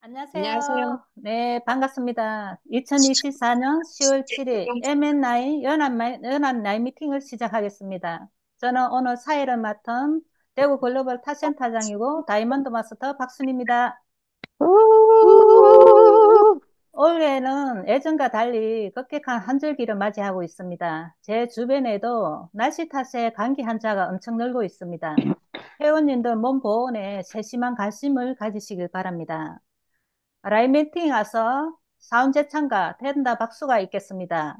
안녕하세요. 안녕하세요. 네, 반갑습니다. 2024년 10월 7일 M&I 연합 나이 미팅을 시작하겠습니다. 저는 오늘 사회를 맡은 대구 글로벌 타센터장이고 다이먼드 마스터 박순입니다. 우! 올해는 예전과 달리 급격한 한절기를 맞이하고 있습니다. 제 주변에도 날씨 탓에 감기 환자가 엄청 늘고 있습니다. 회원님들 몸 보온에 세심한 관심을 가지시길 바랍니다. 라이멘팅 와서 사운제창과 된다 박수가 있겠습니다.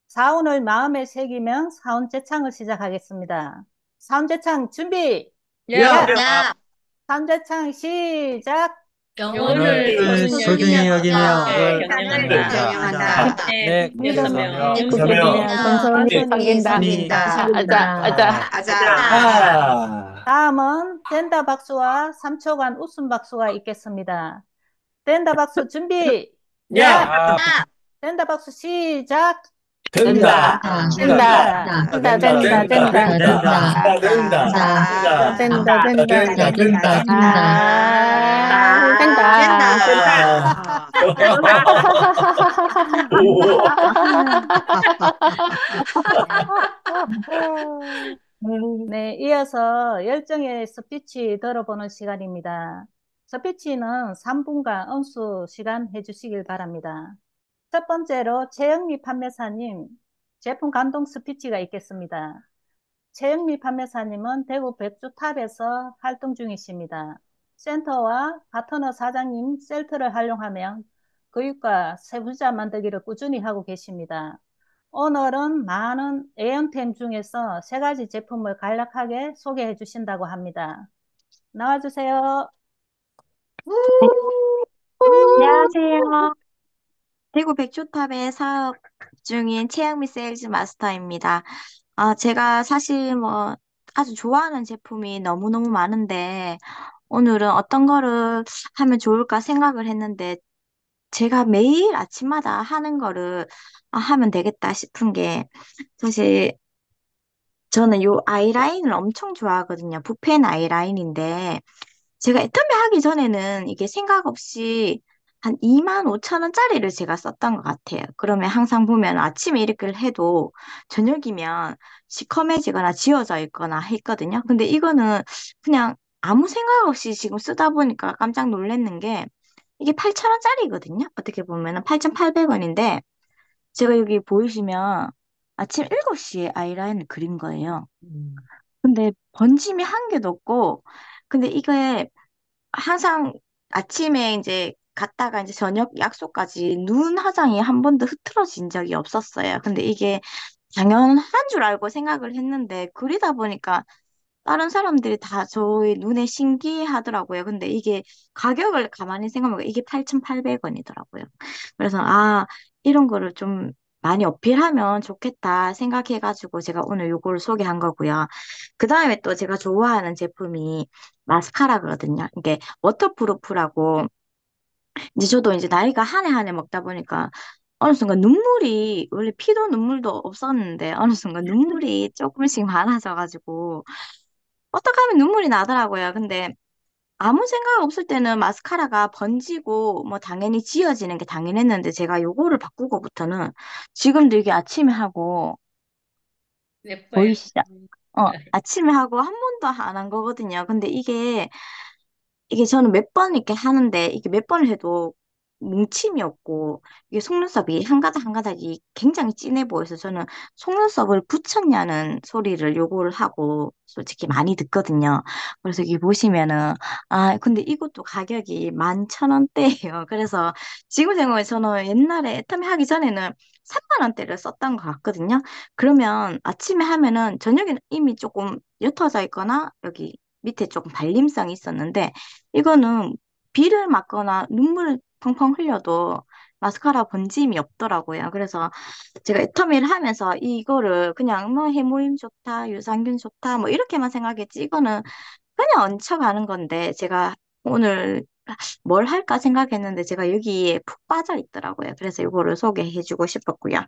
사운을 마음에 새기면 사운제창을 시작하겠습니다. 사운제창 준비! 야, 야! 야, 사운제창 시작! 영혼을 영혼을 영혼을 소중히 소중히 여기며 여기며 하늘을 경영한다. 경영한다. 네, 믿음에 그래서며 굳으면 천천히 섬긴다. 아자. 아자. 아, 다음은 된다 박수와 3초간 웃음 박수가 있겠습니다. 된다 박수 준비! 야! 야, 아, 된다 박수 시작! 된다, 된다. 된다. 된다. 된다. 네, 이어서 열정의 스피치 들어보는 시간입니다. 스피치는 3분간 엄수 시간 해주시길 바랍니다. 첫 번째로 최영미 판매사님 제품 감동 스피치가 있겠습니다. 최영미 판매사님은 대구 백주탑에서 활동 중이십니다. 센터와 파트너 사장님 셀트를 활용하며 교육과 세부자 만들기를 꾸준히 하고 계십니다. 오늘은 많은 애연템 중에서 세 가지 제품을 간략하게 소개해 주신다고 합니다. 나와주세요. 안녕하세요. 대구 백조탑에 사업 중인 최영미 세일즈 마스터입니다. 제가 사실 아주 좋아하는 제품이 너무너무 많은데 오늘은 어떤 거를 하면 좋을까 생각을 했는데 제가 매일 아침마다 하는 거를 하면 되겠다 싶은 게 사실 저는 요 아이라인을 엄청 좋아하거든요. 붓펜 아이라인인데 제가 애터미 하기 전에는 이게 생각 없이 한 2만 5천 원짜리를 제가 썼던 것 같아요. 그러면 항상 보면 아침에 이렇게 해도 저녁이면 시커매지거나 지워져 있거나 했거든요. 근데 이거는 그냥 아무 생각 없이 지금 쓰다 보니까 깜짝 놀랐는 게 이게 8천 원짜리거든요. 어떻게 보면은 8,800원인데 제가 여기 보이시면 아침 7시에 아이라인을 그린 거예요. 근데 번짐이 한 개도 없고 근데 이게 항상 아침에 이제 갔다가 이제 저녁 약속까지 눈 화장이 한 번도 흐트러진 적이 없었어요. 근데 이게 당연한 줄 알고 생각을 했는데 그리다 보니까 다른 사람들이 다 저의 눈에 신기하더라고요. 근데 이게 가격을 가만히 생각해보면 이게 8,800원이더라고요. 그래서 이런 거를 좀 많이 어필하면 좋겠다 생각해가지고 제가 오늘 요거를 소개한 거고요. 그 다음에 또 제가 좋아하는 제품이 마스카라거든요. 이게 워터프루프라고 이제 저도 이제 나이가 한 해 한 해 먹다 보니까 어느 순간 눈물이 원래 피도 눈물도 없었는데 어느 순간 눈물이 조금씩 많아져가지고 어떻게 하면 눈물이 나더라고요. 근데 아무 생각 없을 때는 마스카라가 번지고 뭐 당연히 지워지는 게 당연했는데 제가 요거를 바꾸고부터는 지금도 이게 아침에 하고 예뻐요. 보이시죠? 아침에 하고 한 번도 안 한 거거든요. 근데 이게 저는 몇 번 이렇게 하는데 이게 몇 번을 해도 뭉침이 없고 이게 속눈썹이 한 가닥 한 가닥이 굉장히 진해 보여서 저는 속눈썹을 붙였냐는 소리를 요거를 하고 솔직히 많이 듣거든요. 그래서 여기 보시면은 근데 이것도 가격이 11,000원대예요. 그래서 지금 생각해 저는 옛날에 애터미 하기 전에는 3만 원대를 썼던 것 같거든요. 그러면 아침에 하면은 저녁에는 이미 조금 옅어져 있거나 여기 밑에 조금 발림성이 있었는데 이거는 비를 맞거나 눈물을 펑펑 흘려도 마스카라 번짐이 없더라고요. 그래서 제가 애터미를 하면서 이거를 그냥 뭐 해모임 좋다, 유산균 좋다, 뭐 이렇게만 생각했지 이거는 그냥 얹혀가는 건데 제가 오늘 뭘 할까 생각했는데 제가 여기에 푹 빠져 있더라고요. 그래서 이거를 소개해주고 싶었고요.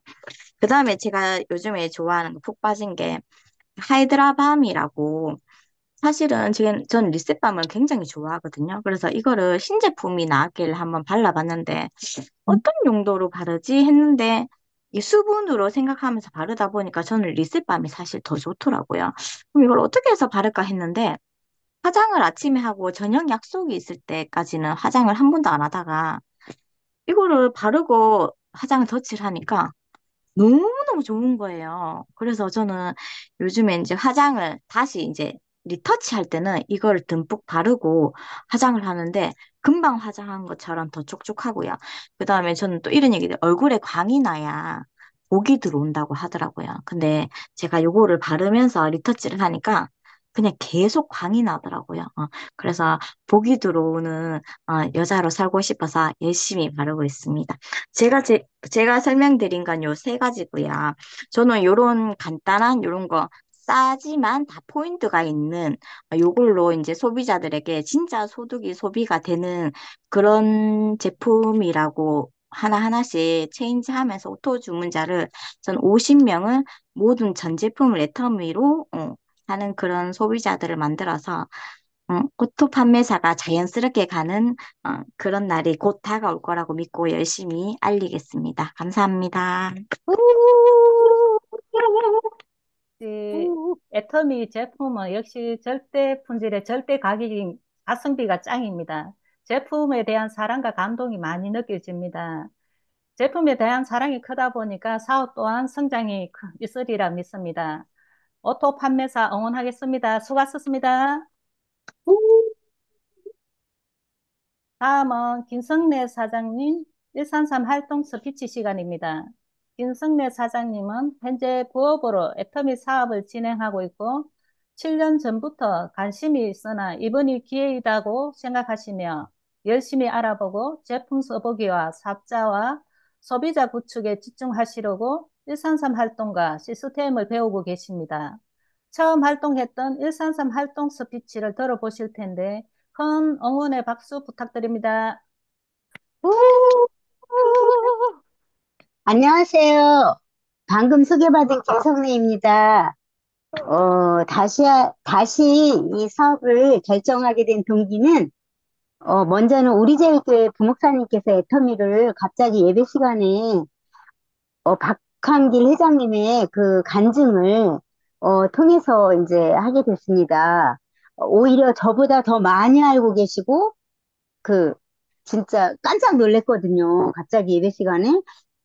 그 다음에 제가 요즘에 좋아하는 거 푹 빠진 게 하이드라밤이라고 사실은 저는 리셋밤을 굉장히 좋아하거든요. 그래서 이거를 신제품이 나왔길래 한번 발라봤는데 어떤 용도로 바르지 했는데 이 수분으로 생각하면서 바르다 보니까 저는 리셋밤이 사실 더 좋더라고요. 그럼 이걸 어떻게 해서 바를까 했는데 화장을 아침에 하고 저녁 약속이 있을 때까지는 화장을 한 번도 안 하다가 이거를 바르고 화장을 덧칠 하니까 너무너무 좋은 거예요. 그래서 저는 요즘에 이제 화장을 다시 이제 리터치 할 때는 이걸 듬뿍 바르고 화장을 하는데 금방 화장한 것처럼 더 촉촉하고요. 그다음에 저는 또 이런 얘기들 얼굴에 광이 나야 복이 들어온다고 하더라고요. 근데 제가 요거를 바르면서 리터치를 하니까 그냥 계속 광이 나더라고요. 그래서 복이 들어오는 여자로 살고 싶어서 열심히 바르고 있습니다. 제가 설명드린 건 요 세 가지고요. 저는 요런 간단한 요런 거 싸지만 다 포인트가 있는 요걸로 이제 소비자들에게 진짜 소득이 소비가 되는 그런 제품이라고 하나하나씩 체인지하면서 오토 주문자를 전 50명을 모든 전 제품을 애터미로 하는 그런 소비자들을 만들어서 오토 판매사가 자연스럽게 가는 그런 날이 곧 다가올 거라고 믿고 열심히 알리겠습니다. 감사합니다. 이 애터미 제품은 역시 절대 품질의 절대 가격이 가성비가 짱입니다. 제품에 대한 사랑과 감동이 많이 느껴집니다. 제품에 대한 사랑이 크다 보니까 사업 또한 성장이 있으리라 믿습니다. 오토 판매사 응원하겠습니다. 수고하셨습니다. 다음은 김성래 사장님 133 활동 스피치 시간입니다. 김성래 사장님은 현재 부업으로 애터미 사업을 진행하고 있고 7년 전부터 관심이 있으나 이번이 기회이다고 생각하시며 열심히 알아보고 제품 써보기와 사업자와 소비자 구축에 집중하시려고 133 활동과 시스템을 배우고 계십니다. 처음 활동했던 133 활동 스피치를 들어보실 텐데 큰 응원의 박수 부탁드립니다. 안녕하세요. 방금 소개받은 김성래입니다. 다시 이 사업을 결정하게 된 동기는, 먼저는 우리제일교회 부목사님께서 애터미를 갑자기 예배 시간에, 박한길 회장님의 그 간증을, 통해서 이제 하게 됐습니다. 오히려 저보다 더 많이 알고 계시고, 그 진짜 깜짝 놀랐거든요. 갑자기 예배 시간에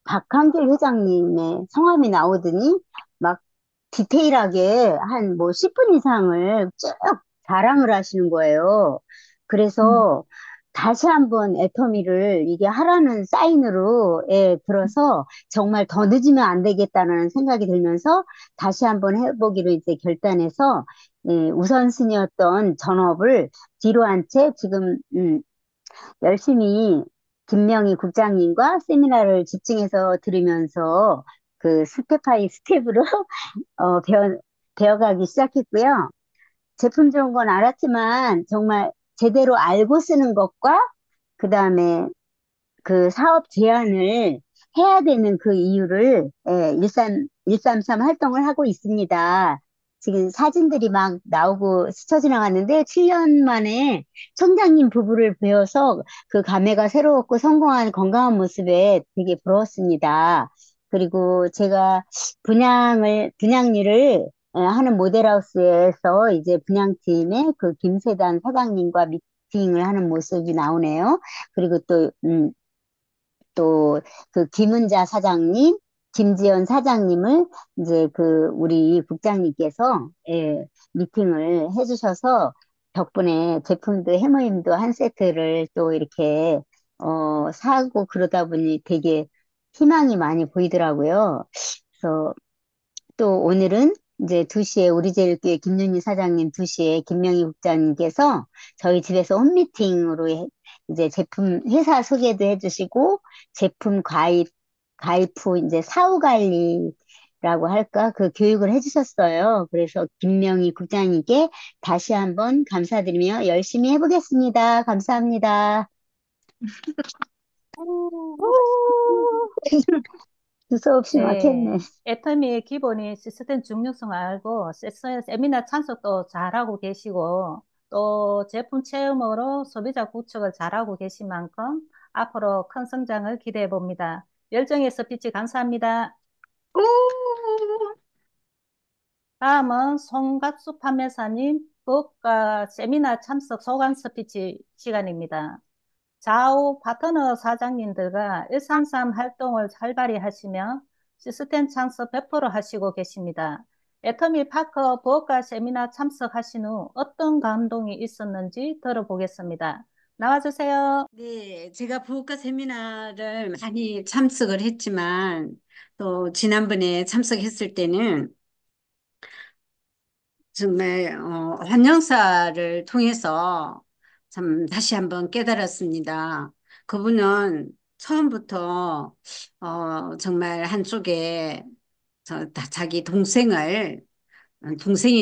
박한길 회장님의 성함이 나오더니 막 디테일하게 한 뭐 10분 이상을 쭉 자랑을 하시는 거예요. 그래서 다시 한번 애터미를 이게 하라는 사인으로 들어서 정말 더 늦으면 안 되겠다는 생각이 들면서 다시 한번 해보기로 이제 결단해서 우선순위였던 전업을 뒤로 한 채 지금 열심히 김명희 국장님과 세미나를 집중해서 들으면서 그 스텝 바이 스텝으로 배워가기 시작했고요. 제품 좋은 건 알았지만 정말 제대로 알고 쓰는 것과 그 다음에 그 사업 제안을 해야 되는 그 이유를 133 활동을 하고 있습니다. 지금 사진들이 막 나오고 스쳐 지나갔는데 7년 만에 청장님 부부를 배워서 그 감회가 새로웠고 성공한 건강한 모습에 되게 부러웠습니다. 그리고 제가 분양 일을 하는 모델하우스에서 이제 분양팀의 그 김세단 사장님과 미팅을 하는 모습이 나오네요. 그리고 또 그 김은자 사장님, 김지연 사장님을 이제 그 우리 국장님께서 미팅을 해주셔서 덕분에 제품도 해모임도 한 세트를 또 이렇게 사고 그러다 보니 되게 희망이 많이 보이더라고요. 그래서 또 오늘은 이제 2시에 우리제일교회 김윤희 사장님 2시에 김명희 국장님께서 저희 집에서 홈미팅으로 이제 제품 회사 소개도 해주시고 제품 가입 후 이제 사후 관리라고 할까 그 교육을 해주셨어요. 그래서 김명희 국장님께 다시 한번 감사드리며 열심히 해보겠습니다. 감사합니다. 두서없이 막혔네. 네, 애터미의 기본이 시스템 중요성 알고 세미나 참석도 잘하고 계시고 또 제품 체험으로 소비자 구축을 잘하고 계신 만큼 앞으로 큰 성장을 기대해 봅니다. 열정에서 빛이 감사합니다. 오, 다음은 송갑수 판매사님 국가 세미나 참석 소감 스피치 시간입니다. 좌우 파트너 사장님들과 133 활동을 활발히 하시며 시스템 참석 100% 하시고 계십니다. 애터미 파커 부업가 세미나 참석하신 후 어떤 감동이 있었는지 들어보겠습니다. 나와주세요. 네, 제가 부업가 세미나를 많이 참석을 했지만 또 지난번에 참석했을 때는 정말 환영사를 통해서 참 다시 한번 깨달았습니다. 그분은 처음부터 정말 한쪽에 자기 동생이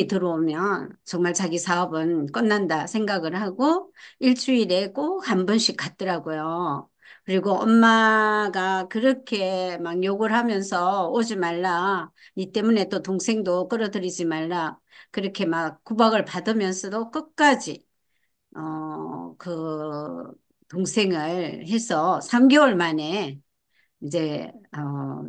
들어오면 정말 자기 사업은 끝난다 생각을 하고 일주일에 꼭 한 번씩 갔더라고요. 그리고 엄마가 그렇게 막 욕을 하면서 오지 말라. 니 때문에 또 동생도 끌어들이지 말라. 그렇게 막 구박을 받으면서도 끝까지 그 동생을 해서 3개월 만에 이제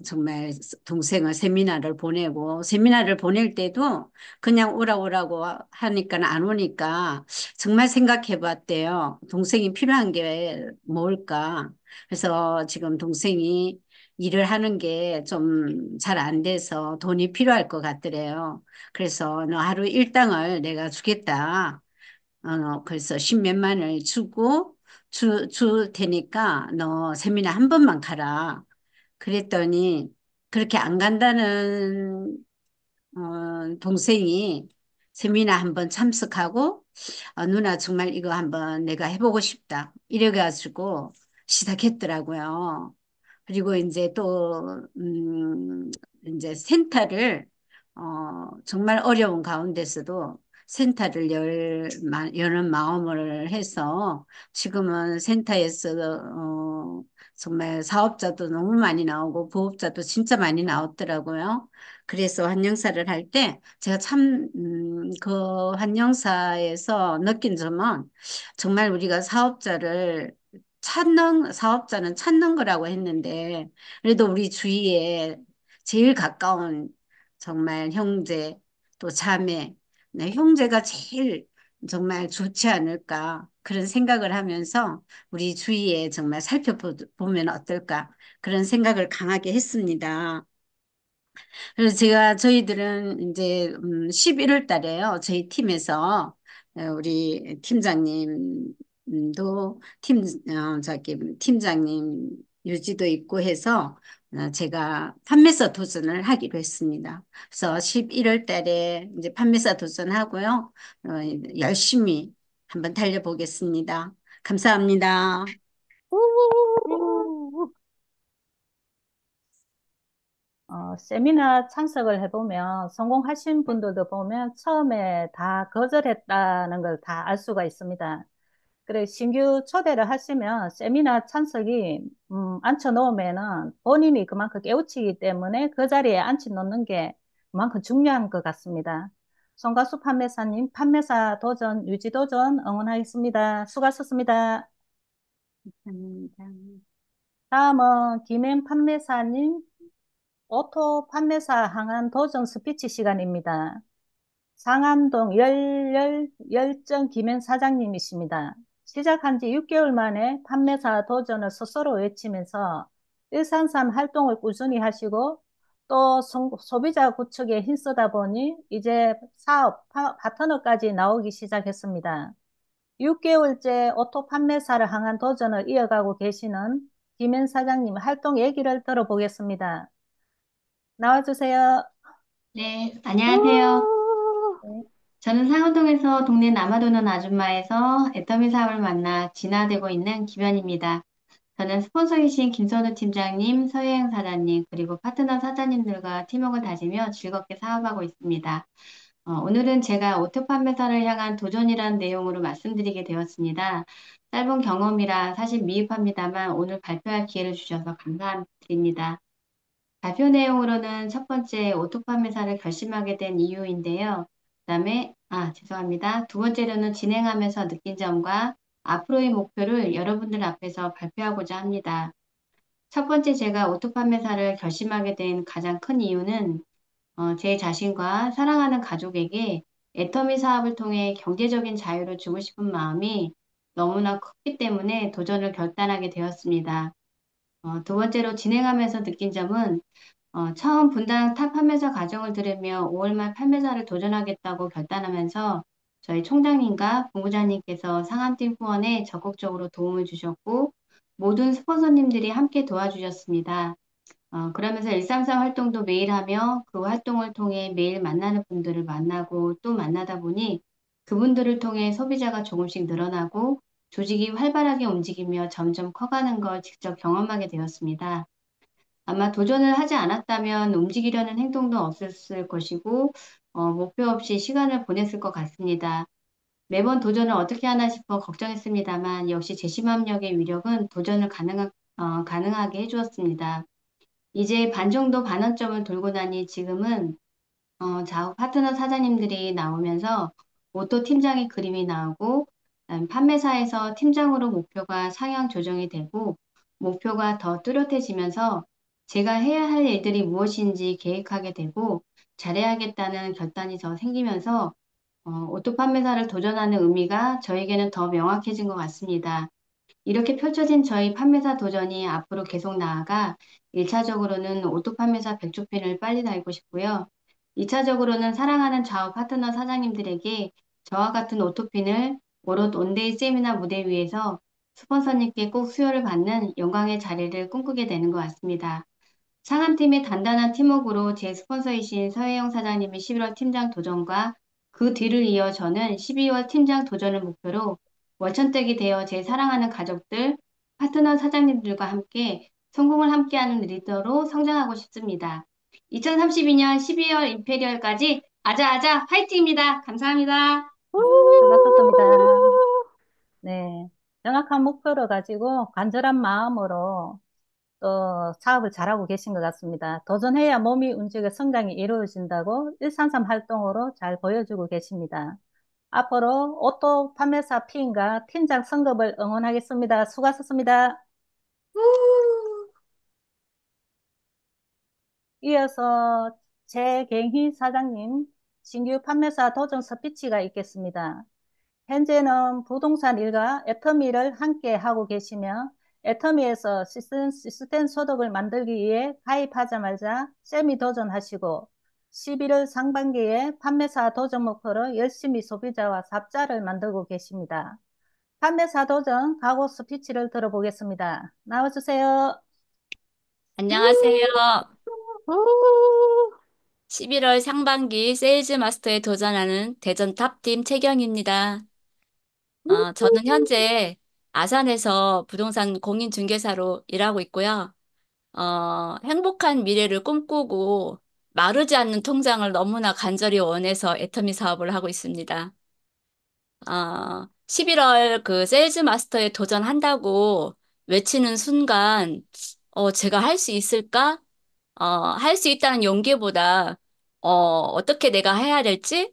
정말 동생을 세미나를 보내고 세미나를 보낼 때도 그냥 오라고 하니까 안 오니까 정말 생각해 봤대요. 동생이 필요한 게 뭘까? 그래서 지금 동생이 일을 하는 게 좀 잘 안 돼서 돈이 필요할 것 같더래요. 그래서 너 하루 일당을 내가 주겠다. 그래서 십몇만을 주고 줄 테니까 너 세미나 한 번만 가라. 그랬더니 그렇게 안 간다는 동생이 세미나 한번 참석하고 누나 정말 이거 한번 내가 해보고 싶다. 이래가지고 시작했더라고요. 그리고 이제 또 이제 센터를 정말 어려운 가운데서도 센터를 여는 마음을 해서 지금은 센터에서 정말 사업자도 너무 많이 나오고 부업자도 진짜 많이 나왔더라고요. 그래서 환영사를 할 때 제가 참 그 환영사에서 느낀 점은 정말 우리가 사업자는 찾는 거라고 했는데, 그래도 우리 주위에 제일 가까운 정말 형제, 또 자매, 네, 형제가 제일 정말 좋지 않을까. 그런 생각을 하면서 우리 주위에 정말 살펴보면 어떨까. 그런 생각을 강하게 했습니다. 그래서 저희들은 이제 11월 달에요. 저희 팀에서 우리 팀장님도 팀장님 유지도 있고 해서 제가 판매서 도전을 하기로 했습니다. 그래서 11월 달에 이제 판매사 도전하고요. 열심히 한번 달려보겠습니다. 감사합니다. 세미나 참석을 해보면 성공하신 분들도 보면 처음에 다 거절했다는 걸 다 알 수가 있습니다. 그래, 신규 초대를 하시면 세미나 참석이, 앉혀 놓으면은 본인이 그만큼 깨우치기 때문에 그 자리에 앉혀 놓는 게 그만큼 중요한 것 같습니다. 송가수 판매사님, 판매사 도전, 유지 도전 응원하겠습니다. 수고하셨습니다. 감사합니다. 다음은 김행 판매사님, 오토 판매사 항한 도전 스피치 시간입니다. 상암동 열정 김행 사장님이십니다. 시작한 지 6개월 만에 판매사 도전을 스스로 외치면서 133 활동을 꾸준히 하시고 또 소비자 구축에 힘쓰다 보니 이제 사업 파트너까지 나오기 시작했습니다. 6개월째 오토 판매사를 향한 도전을 이어가고 계시는 김행 사장님 활동 얘기를 들어보겠습니다. 나와주세요. 네, 안녕하세요. 네. 저는 상호동에서 동네 남아도는 아줌마에서 애터미 사업을 만나 진화되고 있는 김현입니다. 저는 스폰서이신 김선우 팀장님, 서혜영 사장님, 그리고 파트너 사장님들과 팀워크를 다지며 즐겁게 사업하고 있습니다. 오늘은 제가 오토 판매사를 향한 도전이라는 내용으로 말씀드리게 되었습니다. 짧은 경험이라 사실 미흡합니다만 오늘 발표할 기회를 주셔서 감사드립니다. 발표 내용으로는 첫 번째 오토 판매사를 결심하게 된 이유인데요. 그다음에 죄송합니다. 두 번째로는 진행하면서 느낀 점과 앞으로의 목표를 여러분들 앞에서 발표하고자 합니다. 첫 번째 제가 오토 판매사를 결심하게 된 가장 큰 이유는 제 자신과 사랑하는 가족에게 애터미 사업을 통해 경제적인 자유를 주고 싶은 마음이 너무나 컸기 때문에 도전을 결단하게 되었습니다. 두 번째로 진행하면서 느낀 점은 처음 분당 탑 판매사 과정을 들으며 5월 말 판매사를 도전하겠다고 결단하면서 저희 총장님과 본부장님께서 상암팀 후원에 적극적으로 도움을 주셨고 모든 스폰서님들이 함께 도와주셨습니다. 그러면서 일상생 활동도 매일 하며 그 활동을 통해 매일 만나는 분들을 만나고 또 만나다 보니 그분들을 통해 소비자가 조금씩 늘어나고 조직이 활발하게 움직이며 점점 커가는 걸 직접 경험하게 되었습니다. 아마 도전을 하지 않았다면 움직이려는 행동도 없었을 것이고, 목표 없이 시간을 보냈을 것 같습니다. 매번 도전을 어떻게 하나 싶어 걱정했습니다만, 역시 제시맘력의 위력은 도전을 가능하게 해주었습니다. 이제 반 정도 반환점을 돌고 나니 지금은 좌우 파트너 사장님들이 나오면서 오토 팀장의 그림이 나오고 판매사에서 팀장으로 목표가 상향 조정이 되고 목표가 더 뚜렷해지면서 제가 해야 할 일들이 무엇인지 계획하게 되고 잘해야겠다는 결단이 더 생기면서 오토 판매사를 도전하는 의미가 저에게는 더 명확해진 것 같습니다. 이렇게 펼쳐진 저희 판매사 도전이 앞으로 계속 나아가 1차적으로는 오토 판매사 100조핀을 빨리 달고 싶고요. 2차적으로는 사랑하는 좌우 파트너 사장님들에게 저와 같은 오토핀을 오롯 온데이 세미나 무대 위에서 스폰서님께 꼭 수여를 받는 영광의 자리를 꿈꾸게 되는 것 같습니다. 상암팀의 단단한 팀워크로 제 스폰서이신 서혜영 사장님의 11월 팀장 도전과 그 뒤를 이어 저는 12월 팀장 도전을 목표로 월천댁이 되어 제 사랑하는 가족들, 파트너 사장님들과 함께 성공을 함께하는 리더로 성장하고 싶습니다. 2032년 12월 임페리얼까지 아자아자 화이팅입니다. 감사합니다. 반갑습니다. 네. 정확한 목표를 가지고 간절한 마음으로 또 사업을 잘하고 계신 것 같습니다. 도전해야 몸이 움직여 성장이 이루어진다고 133 활동으로 잘 보여주고 계십니다. 앞으로 오토 판매사 피임과 팀장 선급을 응원하겠습니다. 수고하셨습니다. 이어서 최갱희 사장님 신규 판매사 도전 스피치가 있겠습니다. 현재는 부동산 일과 애터미를 함께 하고 계시며 애터미에서 시스템 소득을 만들기 위해 가입하자마자 세미 도전하시고 11월 상반기에 판매사 도전 목표로 열심히 소비자와 사업자를 만들고 계십니다. 판매사 도전 각오 스피치를 들어보겠습니다. 나와주세요. 안녕하세요. 11월 상반기 세일즈 마스터에 도전하는 대전 탑팀 최경입니다. 저는 현재 아산에서 부동산 공인중개사로 일하고 있고요. 행복한 미래를 꿈꾸고 마르지 않는 통장을 너무나 간절히 원해서 애터미 사업을 하고 있습니다. 11월 그 세일즈 마스터에 도전한다고 외치는 순간, 제가 할 수 있을까? 할 수 있다는 용기보다, 어떻게 내가 해야 될지,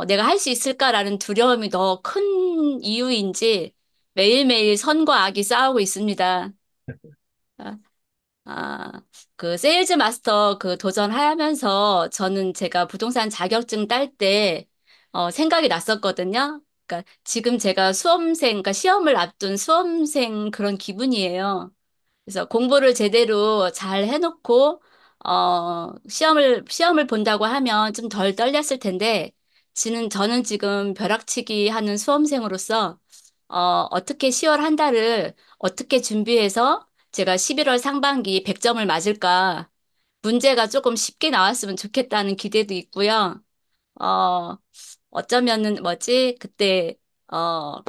내가 할 수 있을까라는 두려움이 더 큰 이유인지 매일매일 선과 악이 싸우고 있습니다. 아, 아, 그 세일즈 마스터 그 도전하면서 저는 제가 부동산 자격증 딸 때, 생각이 났었거든요. 그러니까 지금 제가 그러니까 시험을 앞둔 수험생 그런 기분이에요. 그래서 공부를 제대로 잘 해놓고, 시험을 본다고 하면 좀 덜 떨렸을 텐데, 저는 지금 벼락치기 하는 수험생으로서, 어떻게 10월 한 달을 어떻게 준비해서 제가 11월 상반기 100점을 맞을까, 문제가 조금 쉽게 나왔으면 좋겠다는 기대도 있고요. 어, 어쩌면은 그때, 어,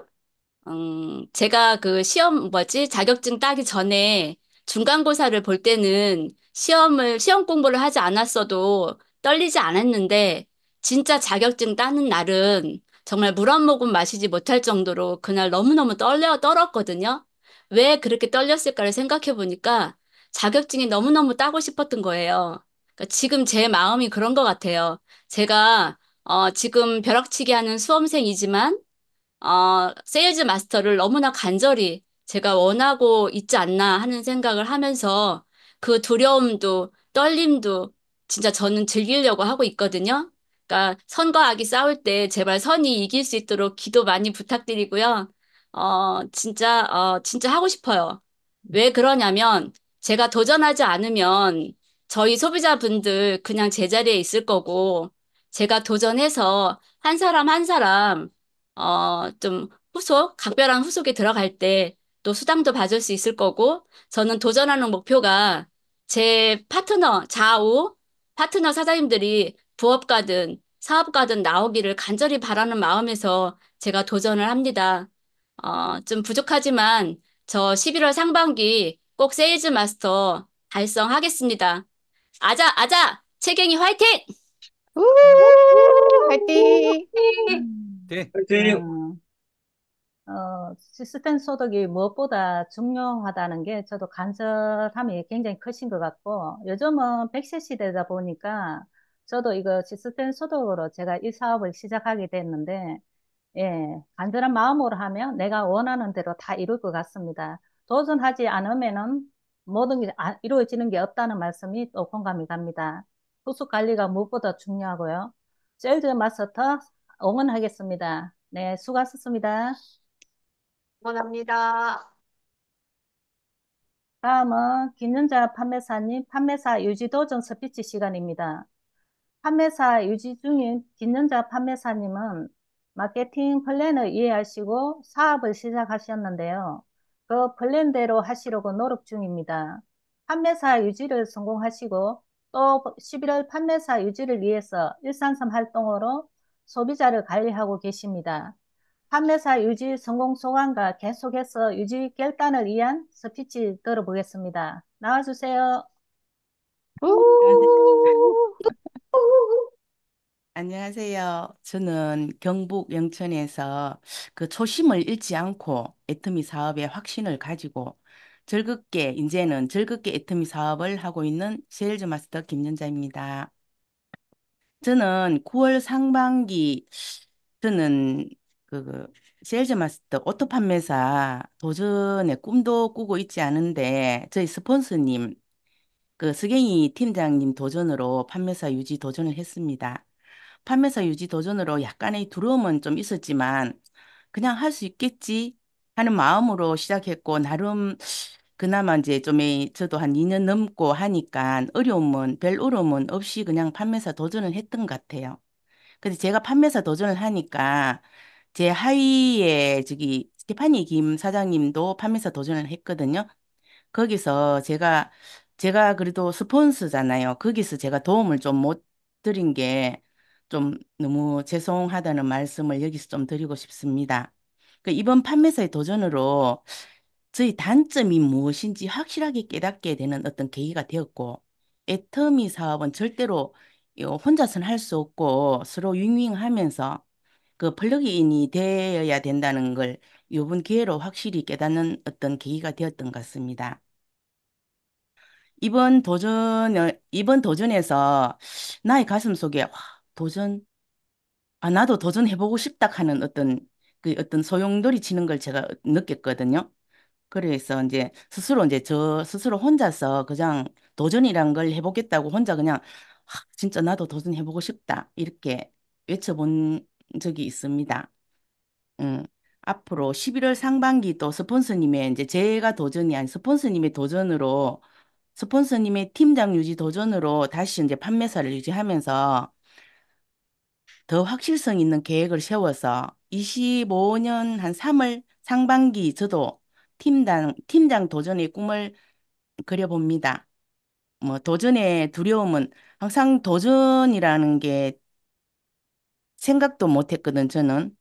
제가 그 자격증 따기 전에 중간고사를 볼 때는 시험 공부를 하지 않았어도 떨리지 않았는데, 진짜 자격증 따는 날은 정말 물 한 모금 마시지 못할 정도로 그날 너무너무 떨었거든요. 왜 그렇게 떨렸을까를 생각해 보니까 자격증이 너무너무 따고 싶었던 거예요. 그러니까 지금 제 마음이 그런 것 같아요. 제가 지금 벼락치기 하는 수험생이지만 세일즈 마스터를 너무나 간절히 제가 원하고 있지 않나 하는 생각을 하면서 그 두려움도 떨림도 진짜 저는 즐기려고 하고 있거든요. 그러니까 선과 악이 싸울 때 제발 선이 이길 수 있도록 기도 많이 부탁드리고요. 진짜 하고 싶어요. 왜 그러냐면 제가 도전하지 않으면 저희 소비자분들 그냥 제자리에 있을 거고 제가 도전해서 한 사람 한 사람 좀 각별한 후속에 들어갈 때 또 수당도 받을 수 있을 거고, 저는 도전하는 목표가 제 좌우 파트너 사장님들이 부업가든 사업가든 나오기를 간절히 바라는 마음에서 제가 도전을 합니다. 좀 부족하지만 저 11월 상반기 꼭 세일즈 마스터 달성하겠습니다. 아자! 채경이 화이팅! 우! 화이팅! 네. 음, 시스템 소득이 무엇보다 중요하다는 게 저도 간절함이 굉장히 크신 것 같고, 요즘은 100세 시대다 보니까 저도 이거 시스템 소득으로 제가 이 사업을 시작하게 됐는데, 예, 간절한 마음으로 하면 내가 원하는 대로 다 이룰 것 같습니다. 도전하지 않으면은 모든 게 이루어지는 게 없다는 말씀이 또 공감이 갑니다. 후속 관리가 무엇보다 중요하고요. 셀즈 마스터 응원하겠습니다. 네, 수고하셨습니다. 응원합니다. 다음은 김윤자 판매사님 판매사 유지 도전 스피치 시간입니다. 판매사 유지 중인 김윤자 판매사님은 마케팅 플랜을 이해하시고 사업을 시작하셨는데요. 그 플랜대로 하시려고 노력 중입니다. 판매사 유지를 성공하시고 또 11월 판매사 유지를 위해서 일산섬 활동으로 소비자를 관리하고 계십니다. 판매사 유지 성공 소감과 계속해서 유지 결단을 위한 스피치 들어보겠습니다. 나와주세요. 우! 안녕하세요. 저는 경북 영천에서 그 초심을 잃지 않고 애터미 사업에 확신을 가지고 이제는 즐겁게 애터미 사업을 하고 있는 세일즈 마스터 김연자입니다. 저는 9월 상반기, 저는 그 세일즈 마스터 오토 판매사 도전의 꿈도 꾸고 있지 않은데 저희 스폰서님, 그 스갱이 팀장님 도전으로 판매사 유지 도전을 했습니다. 판매사 유지 도전으로 약간의 두려움은 좀 있었지만 그냥 할 수 있겠지 하는 마음으로 시작했고 나름 그나마 이제 저도 한 2년 넘고 하니까 별 어려움은 없이 그냥 판매사 도전을 했던 것 같아요. 근데 제가 판매사 도전을 하니까 제 하위에 스테파니 김 사장님도 판매사 도전을 했거든요. 거기서 제가 그래도 스폰서잖아요. 거기서 제가 도움을 좀 못 드린 게 좀 너무 죄송하다는 말씀을 여기서 좀 드리고 싶습니다. 이번 판매사의 도전으로 저희 단점이 무엇인지 확실하게 깨닫게 되는 어떤 계기가 되었고, 애터미 사업은 절대로 혼자서는 할 수 없고 서로 윙윙하면서 그 플러그인이 되어야 된다는 걸 이번 기회로 확실히 깨닫는 어떤 계기가 되었던 것 같습니다. 이번 도전에서 나의 가슴 속에, 와, 도전, 나도 도전해보고 싶다 하는 어떤 소용돌이 치는 걸 제가 느꼈거든요. 그래서 이제 저 스스로 혼자서 그냥 도전이란 걸 해보겠다고 혼자 그냥, 진짜 나도 도전해보고 싶다. 이렇게 외쳐본 적이 있습니다. 음, 앞으로 11월 상반기 또 제가 도전이 아닌 스폰서님의 도전으로 스폰서님의 팀장 유지 도전으로 다시 이제 판매사를 유지하면서 더 확실성 있는 계획을 세워서 25년 한 3월 상반기 저도 팀장 도전의 꿈을 그려봅니다. 뭐 도전의 두려움은 항상 도전이라는 게 생각도 못 했거든, 저는.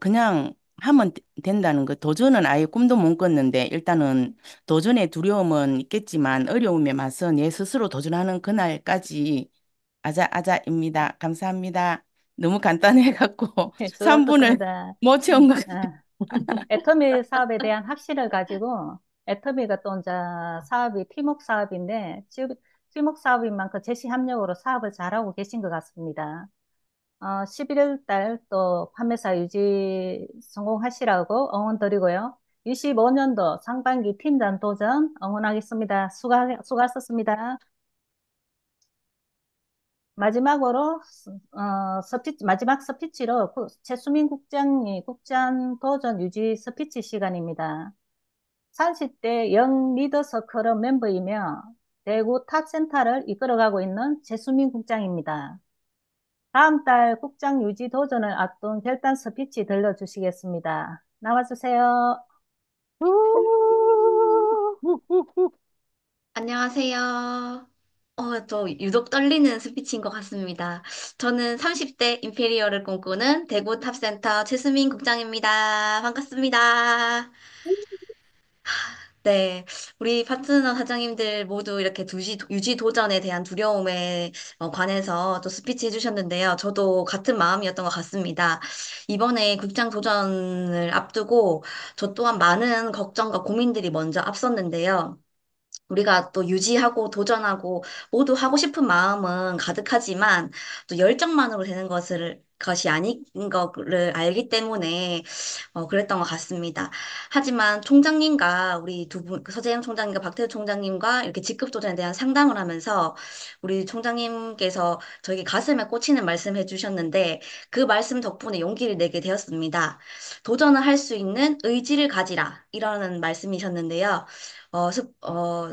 그냥 하면 된다는 거. 도전은 아예 꿈도 못 꿨는데 일단은 도전의 두려움은 있겠지만 어려움에 맞서 내 스스로 도전하는 그날까지 아자아자입니다. 감사합니다. 너무 간단해갖고 네, 3분을 수고하셨습니다. 못 채운 것 같아요. 아, 애터미 사업에 대한 확신을 가지고 애터미가 또 이제 사업이 팀워크 사업인데, 팀워크 사업인 만큼 제시 협력으로 사업을 잘하고 계신 것 같습니다. 11월 달 또 판매사 유지 성공하시라고 응원 드리고요. 25년도 상반기 팀장 도전 응원하겠습니다. 수고하셨습니다. 마지막으로 마지막 스피치로 최수민 국장님 국장 도전 유지 스피치 시간입니다. 30대 영 리더서 클럽 멤버이며 대구 탑센터를 이끌어가고 있는 최수민 국장입니다. 다음 달 국장 유지 도전을 앞둔 결단 스피치 들려주시겠습니다. 나와주세요. 안녕하세요. 저 유독 떨리는 스피치인 것 같습니다. 저는 30대 임페리얼을 꿈꾸는 대구 탑센터 최수민 국장입니다. 반갑습니다. 네, 우리 파트너 사장님들 모두 이렇게 유지 도전에 대한 두려움에 관해서 또 스피치 해주셨는데요. 저도 같은 마음이었던 것 같습니다. 이번에 국장 도전을 앞두고 저 또한 많은 걱정과 고민들이 먼저 앞섰는데요. 우리가 또 유지하고 도전하고 모두 하고 싶은 마음은 가득하지만 또 열정만으로 되는 것이 아닌 거를 알기 때문에 그랬던 것 같습니다. 하지만 총장님과 우리 두 분, 서재영 총장님과 박태우 총장님과 이렇게 직급 도전에 대한 상담을 하면서 우리 총장님께서 저에게 가슴에 꽂히는 말씀 해주셨는데 그 말씀 덕분에 용기를 내게 되었습니다. 도전을 할 수 있는 의지를 가지라. 이라는 말씀이셨는데요.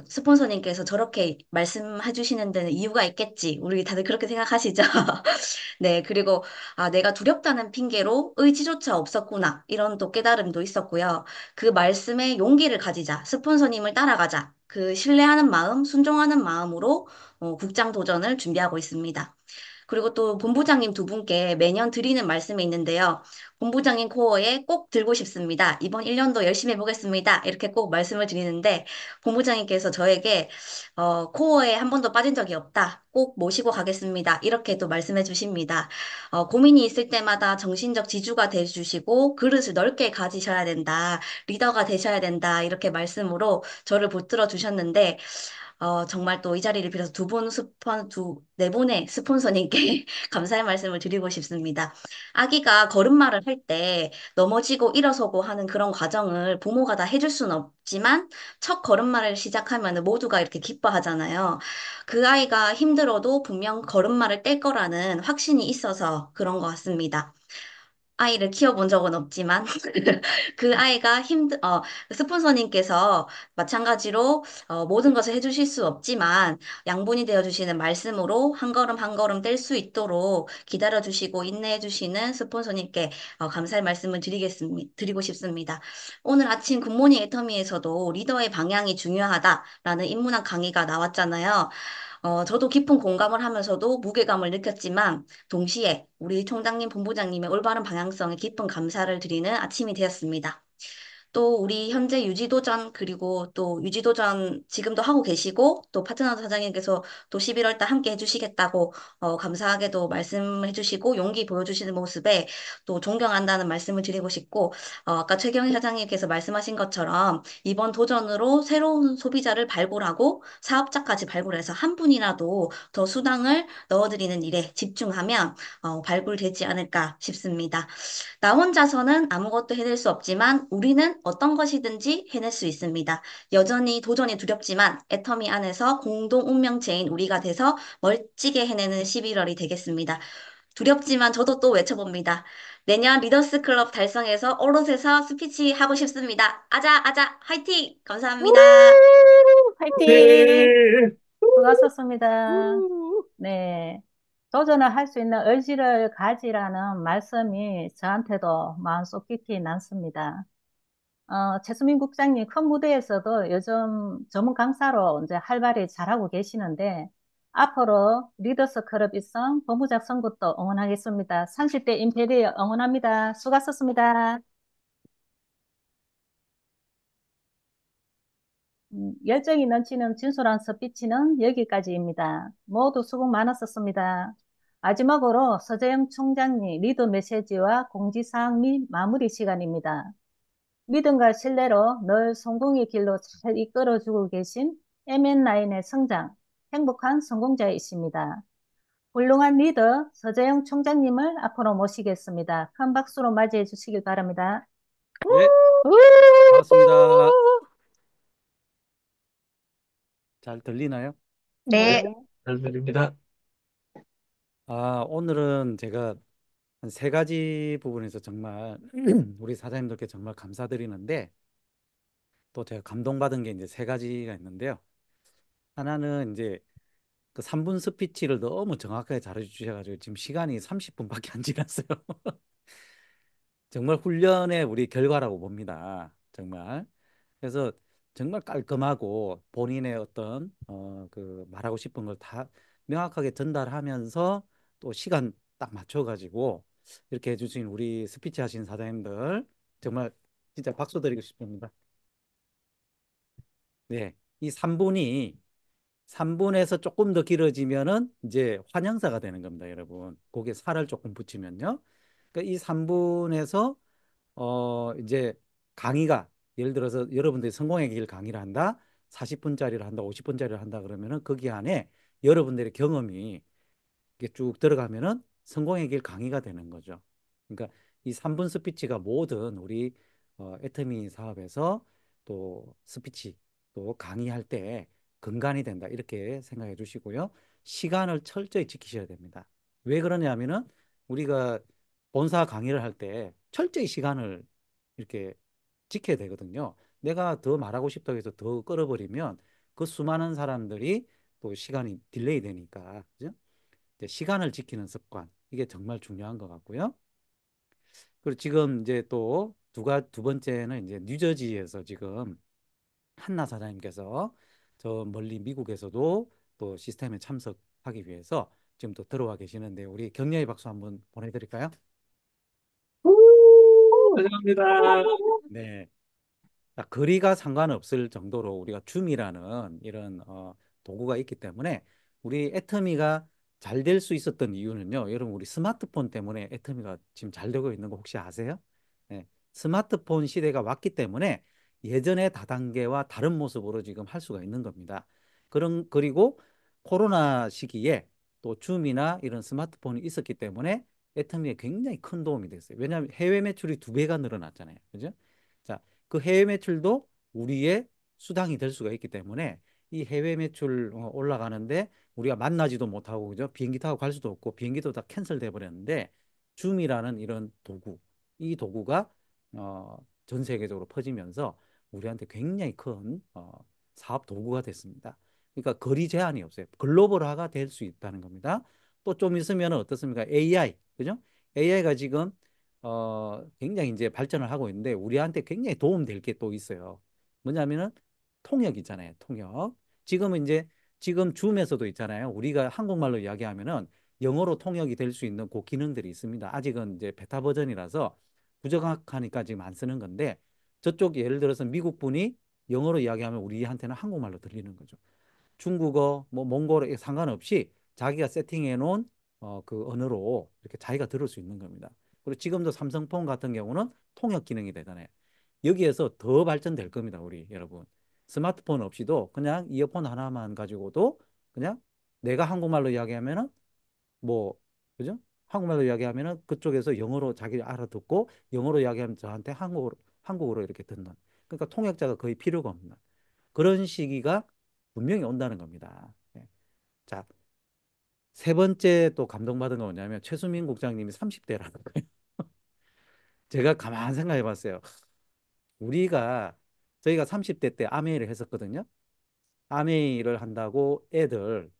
스폰서님께서 저렇게 말씀해 주시는 데는 이유가 있겠지. 우리 다들 그렇게 생각하시죠? 네, 그리고, 내가 두렵다는 핑계로 의지조차 없었구나. 이런 또 깨달음도 있었고요. 그 말씀에 용기를 가지자. 스폰서님을 따라가자. 그 신뢰하는 마음, 순종하는 마음으로 국장 도전을 준비하고 있습니다. 그리고 또 본부장님 두 분께 매년 드리는 말씀이 있는데요. 본부장님 코어에 꼭 들고 싶습니다. 이번 1년도 열심히 해보겠습니다. 이렇게 꼭 말씀을 드리는데, 본부장님께서 저에게, 코어에 한 번도 빠진 적이 없다. 꼭 모시고 가겠습니다. 이렇게 또 말씀해 주십니다. 고민이 있을 때마다 정신적 지주가 돼 주시고, 그릇을 넓게 가지셔야 된다. 리더가 되셔야 된다. 이렇게 말씀으로 저를 붙들어 주셨는데, 정말 또 이 자리를 빌어서 네 분의 스폰서님께 감사의 말씀을 드리고 싶습니다. 아기가 걸음마를 할 때 넘어지고 일어서고 하는 그런 과정을 부모가 다 해줄 수는 없지만 첫 걸음마를 시작하면 모두가 이렇게 기뻐하잖아요. 그 아이가 힘들어도 분명 걸음마를 뗄 거라는 확신이 있어서 그런 것 같습니다. 아이를 키워본 적은 없지만 그 아이가 스폰서님께서 마찬가지로 모든 것을 해주실 수 없지만 양분이 되어주시는 말씀으로 한 걸음 한 걸음 뗄 수 있도록 기다려주시고 인내해주시는 스폰서님께 감사의 말씀을 드리고 싶습니다. 오늘 아침 굿모닝 애터미에서도 리더의 방향이 중요하다라는 인문학 강의가 나왔잖아요. 저도 깊은 공감을 하면서도 무게감을 느꼈지만 동시에 우리 총장님, 본부장님의 올바른 방향성에 깊은 감사를 드리는 아침이 되었습니다. 또 우리 현재 유지도전 그리고 또 유지도전 지금도 하고 계시고 또 파트너 사장님께서 또 11월 달 함께 해주시겠다고 감사하게도 말씀해 주시고 용기 보여주시는 모습에 또 존경한다는 말씀을 드리고 싶고 아까 최경희 사장님께서 말씀하신 것처럼 이번 도전으로 새로운 소비자를 발굴하고 사업자까지 발굴해서 한 분이라도 더 수당을 넣어드리는 일에 집중하면 발굴되지 않을까 싶습니다. 나 혼자서는 아무것도 해낼 수 없지만 우리는 어떤 것이든지 해낼 수 있습니다. 여전히 도전이 두렵지만 애터미 안에서 공동 운명체인 우리가 돼서 멋지게 해내는 11월이 되겠습니다. 두렵지만 저도 또 외쳐봅니다. 내년 리더스 클럽 달성해서 오롯에서 스피치 하고 싶습니다. 아자, 아자, 화이팅! 감사합니다. 화이팅! 수고하셨습니다. 네. 도전을 할 수 있는 의지를 가지라는 말씀이 저한테도 마음속 깊이 남습니다. 최수민 국장님 큰 무대에서도 요즘 전문 강사로 이제 활발히 잘하고 계시는데 앞으로 리더스 클럽 입성 본부장 선거도 응원하겠습니다. 30대 임페리얼 응원합니다. 수고하셨습니다. 열정이 넘치는 진솔한 스피치는 여기까지입니다. 모두 수고 많았었습니다. 마지막으로 서재영 총장님 리더 메시지와 공지사항 및 마무리 시간입니다. 믿음과 신뢰로 늘 성공의 길로 잘 이끌어주고 계신 MN9의 성장, 행복한 성공자이십니다. 훌륭한 리더 서재영 총장님을 앞으로 모시겠습니다. 큰 박수로 맞이해 주시길 바랍니다. 네, 반갑습니다. 잘 들리나요? 네. 네. 잘 들립니다. 오늘은 제가 한 세 가지 부분에서 정말 우리 사장님들께 정말 감사드리는데 또 제가 감동받은 게 이제 세 가지가 있는데요. 하나는 이제 그 3분 스피치를 너무 정확하게 잘해 주셔가지고 지금 시간이 30분밖에 안 지났어요. 정말 훈련의 우리 결과라고 봅니다. 정말. 그래서 정말 깔끔하고 본인의 어떤 그 말하고 싶은 걸 다 명확하게 전달하면서 또 시간 딱 맞춰가지고 이렇게 해주신 우리 스피치 하신 사장님들 정말 진짜 박수 드리고 싶습니다. 네. 이 3분에서 조금 더 길어지면은 이제 환영사가 되는 겁니다, 여러분. 거기에 살을 조금 붙이면요. 그러니까 이 3분에서 이제 강의가 예를 들어서 여러분들이 성공의 길 강의를 한다. 40분짜리를 한다. 50분짜리를 한다 그러면은 거기 안에 여러분들의 경험이 이게 쭉 들어가면은 성공의 길 강의가 되는 거죠. 그러니까 이 3분 스피치가 모든 우리 애터미 사업에서 또 스피치 또 강의할 때 근간이 된다. 이렇게 생각해 주시고요. 시간을 철저히 지키셔야 됩니다. 왜 그러냐면은 우리가 본사 강의를 할 때 철저히 시간을 이렇게 지켜야 되거든요. 내가 더 말하고 싶다고 해서 더 끌어버리면 그 수많은 사람들이 또 시간이 딜레이 되니까 그죠? 이제 시간을 지키는 습관 이게 정말 중요한 것 같고요. 그리고 지금 이제 또 두 번째는 이제 뉴저지에서 지금 한나 사장님께서 저 멀리 미국에서도 또 시스템에 참석하기 위해서 지금 또 들어와 계시는데 우리 격려의 박수 한번 보내드릴까요? 환영합니다. 네. 거리가 상관없을 정도로 우리가 줌이라는 이런 도구가 있기 때문에 우리 애터미가 잘 될 수 있었던 이유는요. 여러분 우리 스마트폰 때문에 애터미가 지금 잘 되고 있는 거 혹시 아세요? 네. 스마트폰 시대가 왔기 때문에 예전의 다단계와 다른 모습으로 지금 할 수가 있는 겁니다. 그리고 코로나 시기에 또 줌이나 이런 스마트폰이 있었기 때문에 애터미에 굉장히 큰 도움이 됐어요. 왜냐하면 해외 매출이 2배가 늘어났잖아요. 그죠? 자, 그 해외 매출도 우리의 수당이 될 수가 있기 때문에 이 해외 매출 올라가는데 우리가 만나지도 못하고 그죠? 비행기 타고 갈 수도 없고 비행기도 다 캔슬돼 버렸는데 줌이라는 이런 도구, 이 도구가 전 세계적으로 퍼지면서 우리한테 굉장히 큰 사업 도구가 됐습니다. 그러니까 거리 제한이 없어요. 글로벌화가 될 수 있다는 겁니다. 또 좀 있으면 어떻습니까? AI, 그죠? AI가 지금 굉장히 이제 발전을 하고 있는데 우리한테 굉장히 도움될 게 또 있어요. 뭐냐면은 통역 있잖아요. 통역. 지금은 이제 지금 줌에서도 있잖아요. 우리가 한국말로 이야기하면은 영어로 통역이 될 수 있는 그 기능들이 있습니다. 아직은 이제 베타 버전이라서 부정확하니까 지금 안 쓰는 건데 저쪽 예를 들어서 미국 분이 영어로 이야기하면 우리한테는 한국말로 들리는 거죠. 중국어, 뭐 몽골어 상관없이 자기가 세팅해 놓은 그 언어로 이렇게 자기가 들을 수 있는 겁니다. 그리고 지금도 삼성폰 같은 경우는 통역 기능이 되잖아요. 여기에서 더 발전될 겁니다, 우리 여러분. 스마트폰 없이도 그냥 이어폰 하나만 가지고도 그냥 내가 한국말로 이야기하면은 뭐 그죠? 한국말로 이야기하면은 그쪽에서 영어로 자기 알아듣고 영어로 이야기하면 저한테 한국어로 이렇게 듣는. 그러니까 통역자가 거의 필요가 없는 그런 시기가 분명히 온다는 겁니다. 예. 자, 세 번째 또 감동받은 건 뭐냐면 최수민 국장님이 30대라는 거예요. 제가 가만 생각해 봤어요. 저희가 30대 때 아메이를 했었거든요. 아메이를 한다고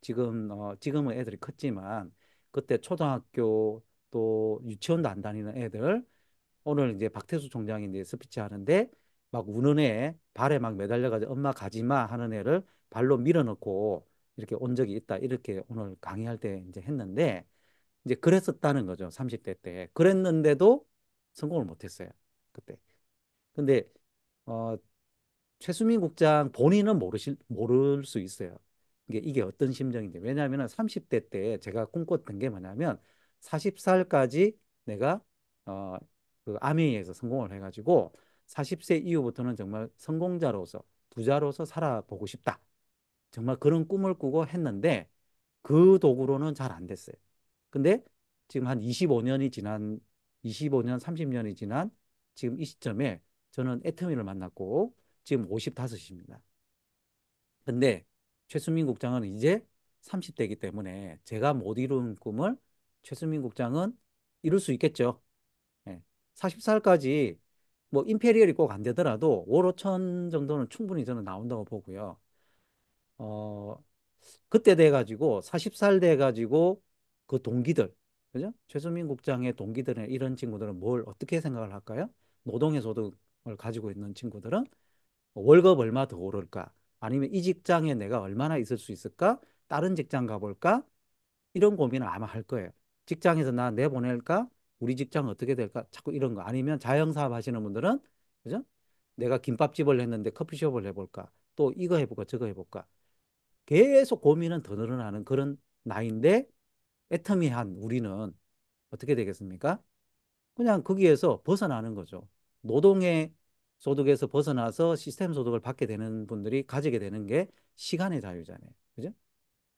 지금은 애들이 컸지만 그때 초등학교 또 유치원도 안 다니는 애들 오늘 이제 박태수 총장이 이제 스피치 하는데 막 우는 애 발에 막 매달려가지고 엄마 가지 마 하는 애를 발로 밀어넣고 이렇게 온 적이 있다. 이렇게 오늘 강의할 때 이제 했는데 이제 그랬었다는 거죠. 30대 때. 그랬는데도 성공을 못 했어요. 그때. 근데 어 최수민 국장 본인은 모를 수 있어요. 이게 어떤 심정인지. 왜냐하면 30대 때 제가 꿈꿨던 게 뭐냐면 40살까지 내가 그 아메이에서 성공을 해가지고 40세 이후부터는 정말 성공자로서 부자로서 살아보고 싶다. 정말 그런 꿈을 꾸고 했는데 그 도구로는 잘 안 됐어요. 근데 지금 한 25년, 30년이 지난 지금 이 시점에 저는 애터미를 만났고 지금 55입니다. 근데 최수민 국장은 이제 30대이기 때문에 제가 못 이룬 꿈을 최수민 국장은 이룰 수 있겠죠. 예. 40살까지 뭐 임페리얼이 꼭 안 되더라도 월 5천 정도는 충분히 저는 나온다고 보고요. 어, 그때 돼가지고 40살 돼가지고 그 동기들, 그죠? 최수민 국장의 동기들은 이런 친구들은 뭘 어떻게 생각을 할까요? 노동의 소득을 가지고 있는 친구들은 월급 얼마 더 오를까? 아니면 이 직장에 내가 얼마나 있을 수 있을까? 다른 직장 가볼까? 이런 고민을 아마 할 거예요. 직장에서 나 내보낼까? 우리 직장 어떻게 될까? 자꾸 이런 거. 아니면 자영사업 하시는 분들은, 그죠? 내가 김밥집을 했는데 커피숍을 해볼까? 또 이거 해볼까? 저거 해볼까? 계속 고민은 더 늘어나는 그런 나이인데 애터미한 우리는 어떻게 되겠습니까? 그냥 거기에서 벗어나는 거죠. 노동의 소득에서 벗어나서 시스템 소득을 받게 되는 분들이 가지게 되는 게 시간의 자유잖아요. 그죠?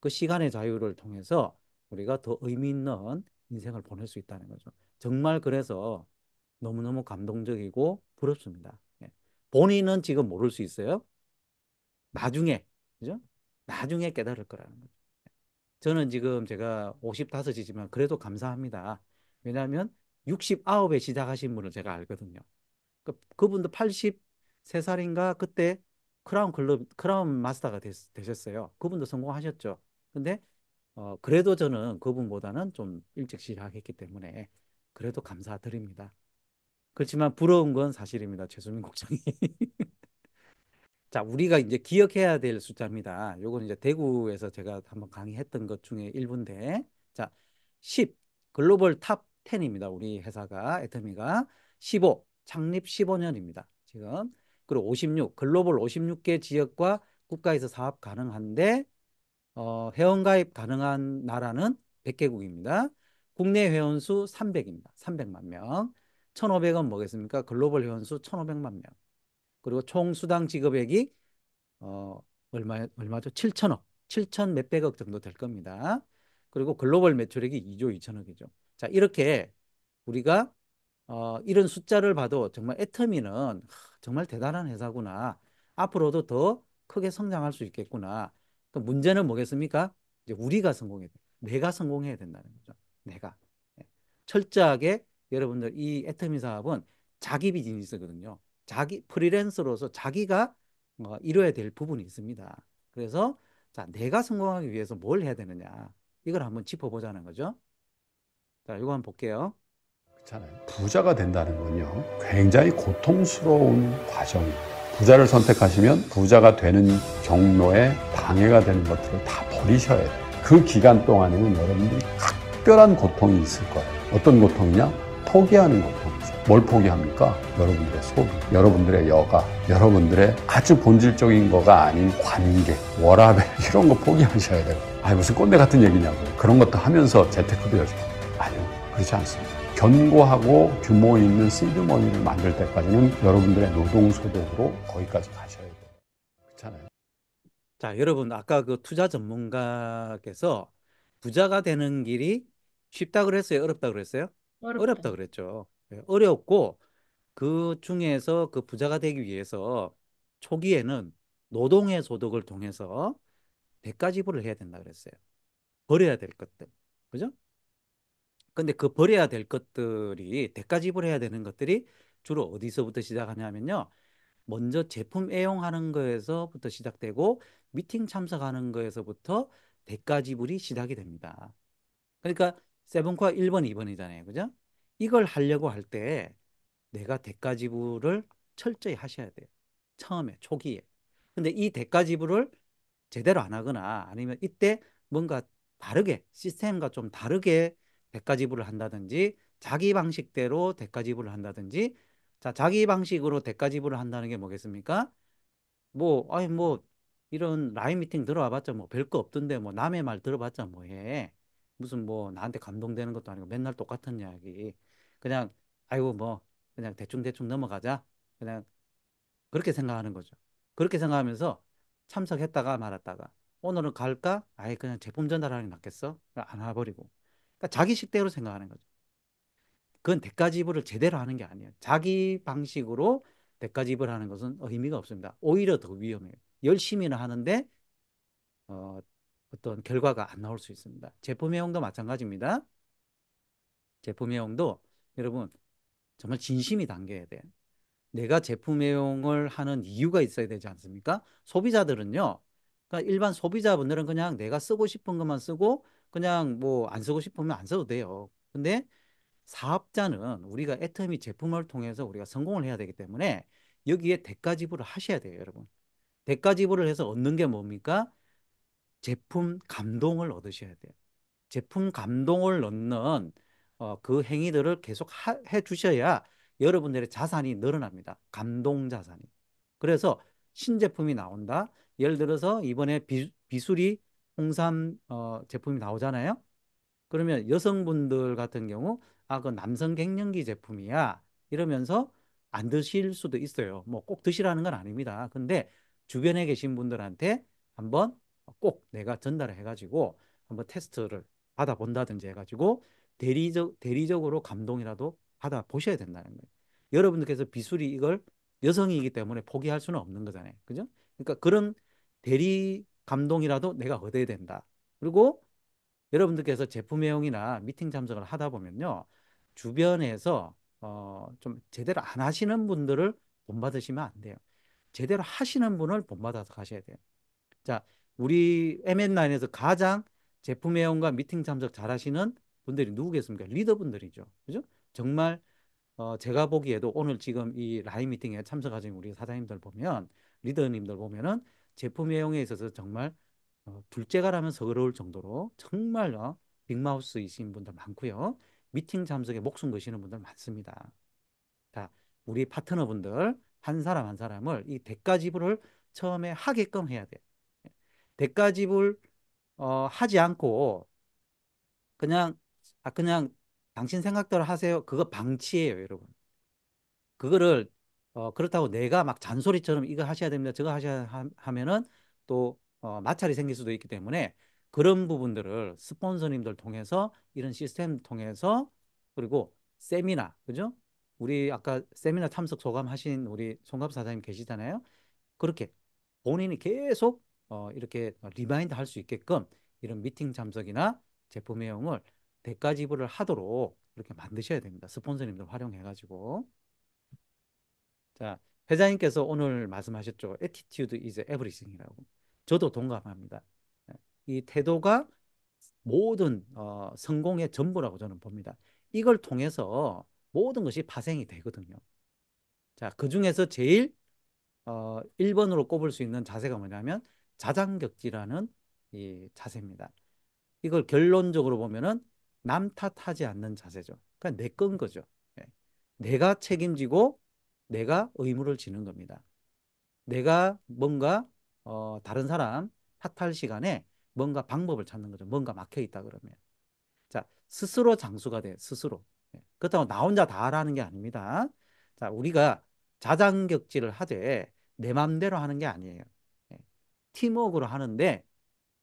그 시간의 자유를 통해서 우리가 더 의미 있는 인생을 보낼 수 있다는 거죠. 정말 그래서 너무너무 감동적이고 부럽습니다. 예. 본인은 지금 모를 수 있어요. 나중에, 그죠? 나중에 깨달을 거라는 거죠. 저는 지금 제가 55이지만 그래도 감사합니다. 왜냐하면 69에 시작하신 분을 제가 알거든요. 그분도 83살인가 그때 크라운 마스터가 되셨어요. 그분도 성공하셨죠. 근데 그래도 저는 그분보다는 좀 일찍 시작했기 때문에 그래도 감사드립니다. 그렇지만 부러운 건 사실입니다. 최수민 국장이. 자, 우리가 이제 기억해야 될 숫자입니다. 요건 이제 대구에서 제가 한번 강의했던 것 중에 일부인데, 자, 10, 글로벌 탑 10입니다. 우리 회사가, 애터미가. 15, 창립 15년입니다. 지금. 그리고 56, 글로벌 56개 지역과 국가에서 사업 가능한데, 회원가입 가능한 나라는 100개국입니다. 국내 회원수 300입니다. 300만 명. 1,500은 뭐겠습니까? 글로벌 회원수 1,500만 명. 그리고 총 수당 지급액이 얼마죠? 7천억, 7천 몇백억 정도 될 겁니다. 그리고 글로벌 매출액이 2조 2천억이죠. 자, 이렇게 우리가 이런 숫자를 봐도 정말 애터미는 정말 대단한 회사구나. 앞으로도 더 크게 성장할 수 있겠구나. 또 문제는 뭐겠습니까? 이제 우리가 성공해야 돼. 내가 성공해야 된다는 거죠. 내가. 네. 철저하게 여러분들 이 애터미 사업은 자기 비즈니스거든요. 자기 프리랜서로서 자기가 이뤄야 될 부분이 있습니다. 그래서 자, 내가 성공하기 위해서 뭘 해야 되느냐. 이걸 한번 짚어보자는 거죠. 자, 이거 한번 볼게요. 그렇잖아요. 부자가 된다는 건요, 굉장히 고통스러운 과정이에요. 부자를 선택하시면 부자가 되는 경로에 방해가 되는 것들을 다 버리셔야 돼요. 그 기간 동안에는 여러분들이 각별한 고통이 있을 거예요. 어떤 고통이냐? 포기하는 고통이죠. 뭘 포기합니까? 여러분들의 소비, 여러분들의 여가, 여러분들의 아주 본질적인 거가 아닌 관계, 워라밸 이런 거 포기하셔야 돼요. 아니 무슨 꼰대 같은 얘기냐고. 그런 것도 하면서 재테크도 열심히. 아니요, 그렇지 않습니다. 견고하고 규모 있는 시드머니를 만들 때까지는 여러분들의 노동소득으로 거기까지 가셔야 돼요. 그렇잖아요. 자, 여러분, 아까 그 투자 전문가께서 부자가 되는 길이 쉽다 그랬어요? 어렵다 그랬어요? 어렵다 그랬죠. 예, 어렵고 그 중에서 그 부자가 되기 위해서 초기에는 노동의 소득을 통해서 대가 지불을 해야 된다 그랬어요. 버려야 될 것들. 그죠? 근데 그 버려야 될 것들이 대가 지불해야 되는 것들이 주로 어디서부터 시작하냐면요. 먼저 제품 애용하는 거에서부터 시작되고 미팅 참석하는 거에서부터 대가 지불이 시작이 됩니다. 그러니까 세븐코어 1번, 2번이잖아요. 그죠? 이걸 하려고 할 때 내가 대가 지불을 철저히 하셔야 돼요. 처음에, 초기에. 근데 이 대가 지불을 제대로 안 하거나 아니면 이때 뭔가 다르게, 시스템과 좀 다르게 대가 지불을 한다든지 자기 방식대로 대가 지불을 한다든지 자, 자기 방식으로 대가 지불을 한다는 게 뭐겠습니까? 아니, 이런 라인 미팅 들어와봤자 뭐 별거 없던데 뭐 남의 말 들어봤자 뭐 해. 무슨 나한테 감동되는 것도 아니고 맨날 똑같은 이야기. 그냥, 아이고 그냥 대충대충 넘어가자. 그냥 그렇게 생각하는 거죠. 그렇게 생각하면서 참석했다가 말았다가 오늘은 갈까? 아예 그냥 제품 전달하는 게 낫겠어? 안 와버리고. 그러니까 자기 식대로 생각하는 거죠. 그건 대가 지불을 제대로 하는 게 아니에요. 자기 방식으로 대가 지불하는 것은 의미가 없습니다. 오히려 더 위험해요. 열심히는 하는데 어, 어떤 결과가 안 나올 수 있습니다. 제품 회용도 마찬가지입니다. 제품 회용도 여러분 정말 진심이 담겨야 돼요. 내가 제품 애용을 하는 이유가 있어야 되지 않습니까? 소비자들은요. 그러니까 일반 소비자분들은 그냥 내가 쓰고 싶은 것만 쓰고 그냥 뭐 안 쓰고 싶으면 안 써도 돼요. 근데 사업자는 우리가 애터미 제품을 통해서 우리가 성공을 해야 되기 때문에 여기에 대가 지불을 하셔야 돼요, 여러분. 대가 지불을 해서 얻는 게 뭡니까? 제품 감동을 얻으셔야 돼요. 제품 감동을 넣는 그 행위들을 계속 해 주셔야 여러분들의 자산이 늘어납니다. 감동 자산이. 그래서 신제품이 나온다. 예를 들어서 이번에 비수리 홍삼 제품이 나오잖아요. 그러면 여성분들 같은 경우 그 남성 갱년기 제품이야 이러면서 안 드실 수도 있어요. 뭐 꼭 드시라는 건 아닙니다. 근데 주변에 계신 분들한테 한번 꼭 내가 전달을 해가지고 한번 테스트를 받아본다든지 해가지고 대리적으로 감동이라도 받아보셔야 된다는 거예요. 여러분들께서 비수리 이걸 여성이기 때문에 포기할 수는 없는 거잖아요. 그죠? 그러니까 그런 대리 감동이라도 내가 얻어야 된다. 그리고 여러분들께서 제품 애용이나 미팅 참석을 하다 보면요. 주변에서 좀 제대로 안 하시는 분들을 본받으시면 안 돼요. 제대로 하시는 분을 본받아서 가셔야 돼요. 자, 우리 MN9에서 가장 제품 애용과 미팅 참석 잘하시는 분들이 누구겠습니까? 리더분들이죠. 그죠? 정말 제가 보기에도 오늘 지금 이 라인 미팅에 참석하신 우리 사장님들 보면 리더님들 보면은 제품 애용에 있어서 정말 둘째가라면 서러울 정도로 정말 빅마우스이신 분들 많고요. 미팅 참석에 목숨 거시는 분들 많습니다. 자, 우리 파트너분들 한 사람 한 사람을 이 대가 지불을 처음에 하게끔 해야 돼요. 대가 지불 하지 않고 그냥 그냥 당신 생각대로 하세요. 그거 방치예요, 여러분. 그거를 그렇다고 내가 막 잔소리처럼 이거 하셔야 됩니다. 저거 하셔야 하면은 또 마찰이 생길 수도 있기 때문에 그런 부분들을 스폰서님들 통해서 이런 시스템 통해서 그리고 세미나 그죠? 우리 아까 세미나 참석 소감하신 우리 송갑 사장님 계시잖아요. 그렇게 본인이 계속 이렇게 리마인드 할 수 있게끔 이런 미팅 참석이나 제품 내용을 대가 지불을 하도록 이렇게 만드셔야 됩니다. 스폰서님들 활용해가지고. 자, 회장님께서 오늘 말씀하셨죠. Attitude is everything이라고. 저도 동감합니다. 이 태도가 모든 성공의 전부라고 저는 봅니다. 이걸 통해서 모든 것이 파생이 되거든요. 자, 그 중에서 제일 1번으로 꼽을 수 있는 자세가 뭐냐면 자장격지라는 이 자세입니다. 이걸 결론적으로 보면은 남 탓하지 않는 자세죠. 그러니까 내 건 거죠. 예. 내가 책임지고 내가 의무를 지는 겁니다. 내가 뭔가 다른 사람 탓할 시간에 뭔가 방법을 찾는 거죠. 뭔가 막혀 있다 그러면. 자, 스스로 장수가 돼. 스스로. 예. 그렇다고 나 혼자 다 하라는 게 아닙니다. 자, 우리가 자장격지를 하되 내 맘대로 하는 게 아니에요. 예. 팀워크로 하는데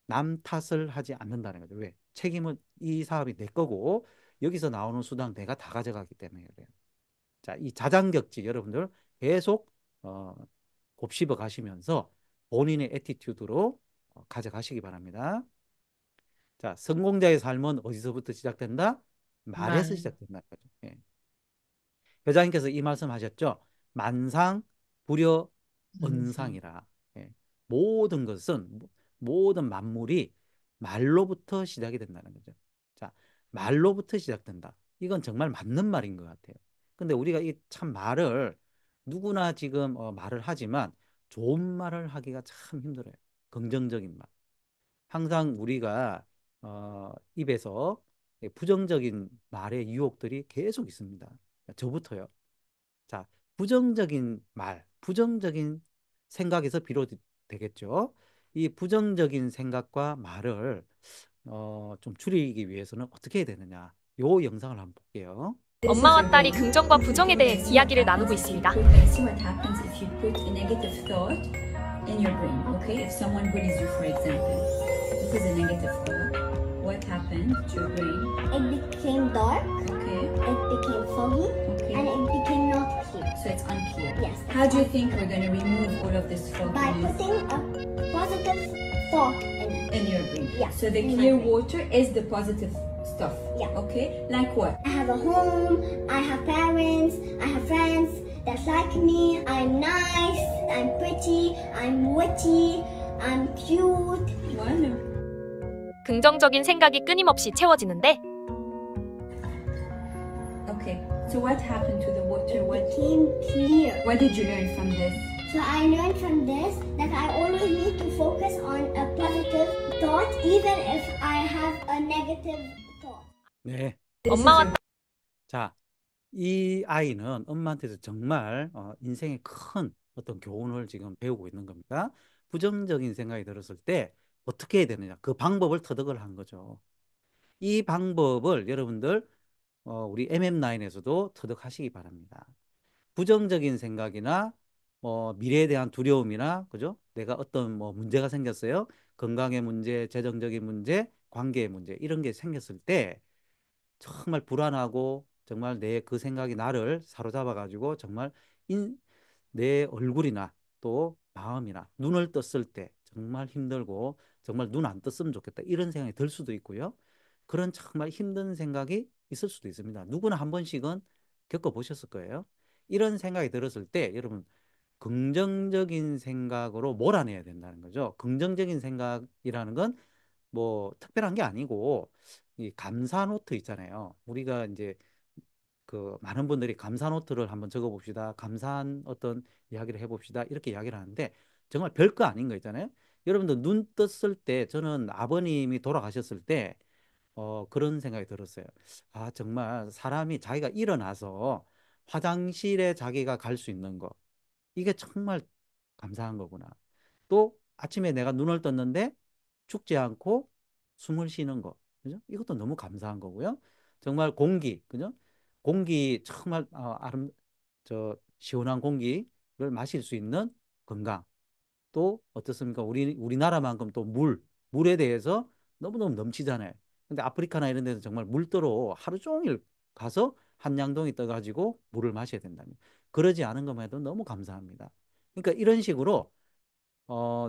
남 탓을 하지 않는다는 거죠. 왜? 책임은 이 사업이 내 거고 여기서 나오는 수당 내가 다 가져가기 때문에 그래요. 자, 이 자장격지 여러분들 계속 곱씹어 가시면서 본인의 애티튜드로 가져가시기 바랍니다. 자, 성공자의 삶은 어디서부터 시작된다? 말에서 시작된다. 예. 회장님께서 이 말씀하셨죠. 만상, 불여, 언상이라. 예. 모든 것은 모든 만물이 말로부터 시작이 된다는 거죠. 자, 말로부터 시작된다. 이건 정말 맞는 말인 것 같아요. 근데 우리가 이 참 말을 누구나 지금 말을 하지만 좋은 말을 하기가 참 힘들어요. 긍정적인 말. 항상 우리가 입에서 부정적인 말의 유혹들이 계속 있습니다. 저부터요. 자, 부정적인 말, 부정적인 생각에서 비롯되겠죠. 이 부정적인 생각과 말을 좀 줄이기 위해서는 어떻게 해야 되느냐. 요 영상을 한번 볼게요. 엄마와 딸이 긍정과 부정에 대해 이야기를 나누고 있습니다. Let's see what happens if you put a negative thought in your brain. Okay, if someone bullies you, for example, this is a negative thought. What happened to your brain? It became dark, Okay, it became foggy, okay. and it became not clear. So it's unclear. Yes. How do you think we're going to remove all of this By fogginess putting a positive thought in it. in your brain? Yeah, So the in my clear brain. water is the positive stuff. Yeah. Okay, like what? I have a home, I have parents, I have friends that like me. I'm nice, I'm pretty, I'm witty, I'm cute. Wonderful. 긍정적인 생각이 끊임없이 채워지는데 Okay, so what happened to the water? It became clear. What did you learn from this? So I learned from this that I always need to focus on a positive thought even if I have a negative thought. 네. 엄마와 자, 이 아이는 엄마한테서 정말 인생의 큰 어떤 교훈을 지금 배우고 있는 겁니다. 부정적인 생각이 들었을 때 어떻게 해야 되느냐. 그 방법을 터득을 한 거죠. 이 방법을 여러분들 우리 MM9에서도 터득하시기 바랍니다. 부정적인 생각이나 미래에 대한 두려움이나 그죠? 내가 어떤 문제가 생겼어요. 건강의 문제, 재정적인 문제, 관계의 문제 이런 게 생겼을 때 정말 불안하고 정말 내 그 생각이 나를 사로잡아 가지고 정말 내 얼굴이나 또 마음이나 눈을 떴을 때 정말 힘들고 정말 눈 안 떴으면 좋겠다 이런 생각이 들 수도 있고요. 그런 정말 힘든 생각이 있을 수도 있습니다. 누구나 한 번씩은 겪어보셨을 거예요. 이런 생각이 들었을 때 여러분 긍정적인 생각으로 몰아내야 된다는 거죠. 긍정적인 생각이라는 건 뭐 특별한 게 아니고 이 감사 노트 있잖아요. 우리가 이제 그 많은 분들이 감사 노트를 한번 적어봅시다. 감사한 어떤 이야기를 해봅시다. 이렇게 이야기를 하는데 정말 별거 아닌 거 있잖아요. 여러분들 눈 떴을 때 저는 아버님이 돌아가셨을 때 그런 생각이 들었어요. 아, 정말 사람이 자기가 일어나서 화장실에 자기가 갈 수 있는 거. 이게 정말 감사한 거구나. 또 아침에 내가 눈을 떴는데 죽지 않고 숨을 쉬는 거. 그죠? 이것도 너무 감사한 거고요. 정말 공기, 그죠? 공기 정말 시원한 공기를 마실 수 있는 건강. 또 어떻습니까? 우리나라만큼 또 물에 대해서 너무너무 넘치잖아요. 근데 아프리카나 이런 데서 정말 물도로 하루 종일 가서 한양동이 떠가지고 물을 마셔야 된다면 그러지 않은 것만 해도 너무 감사합니다. 그러니까 이런 식으로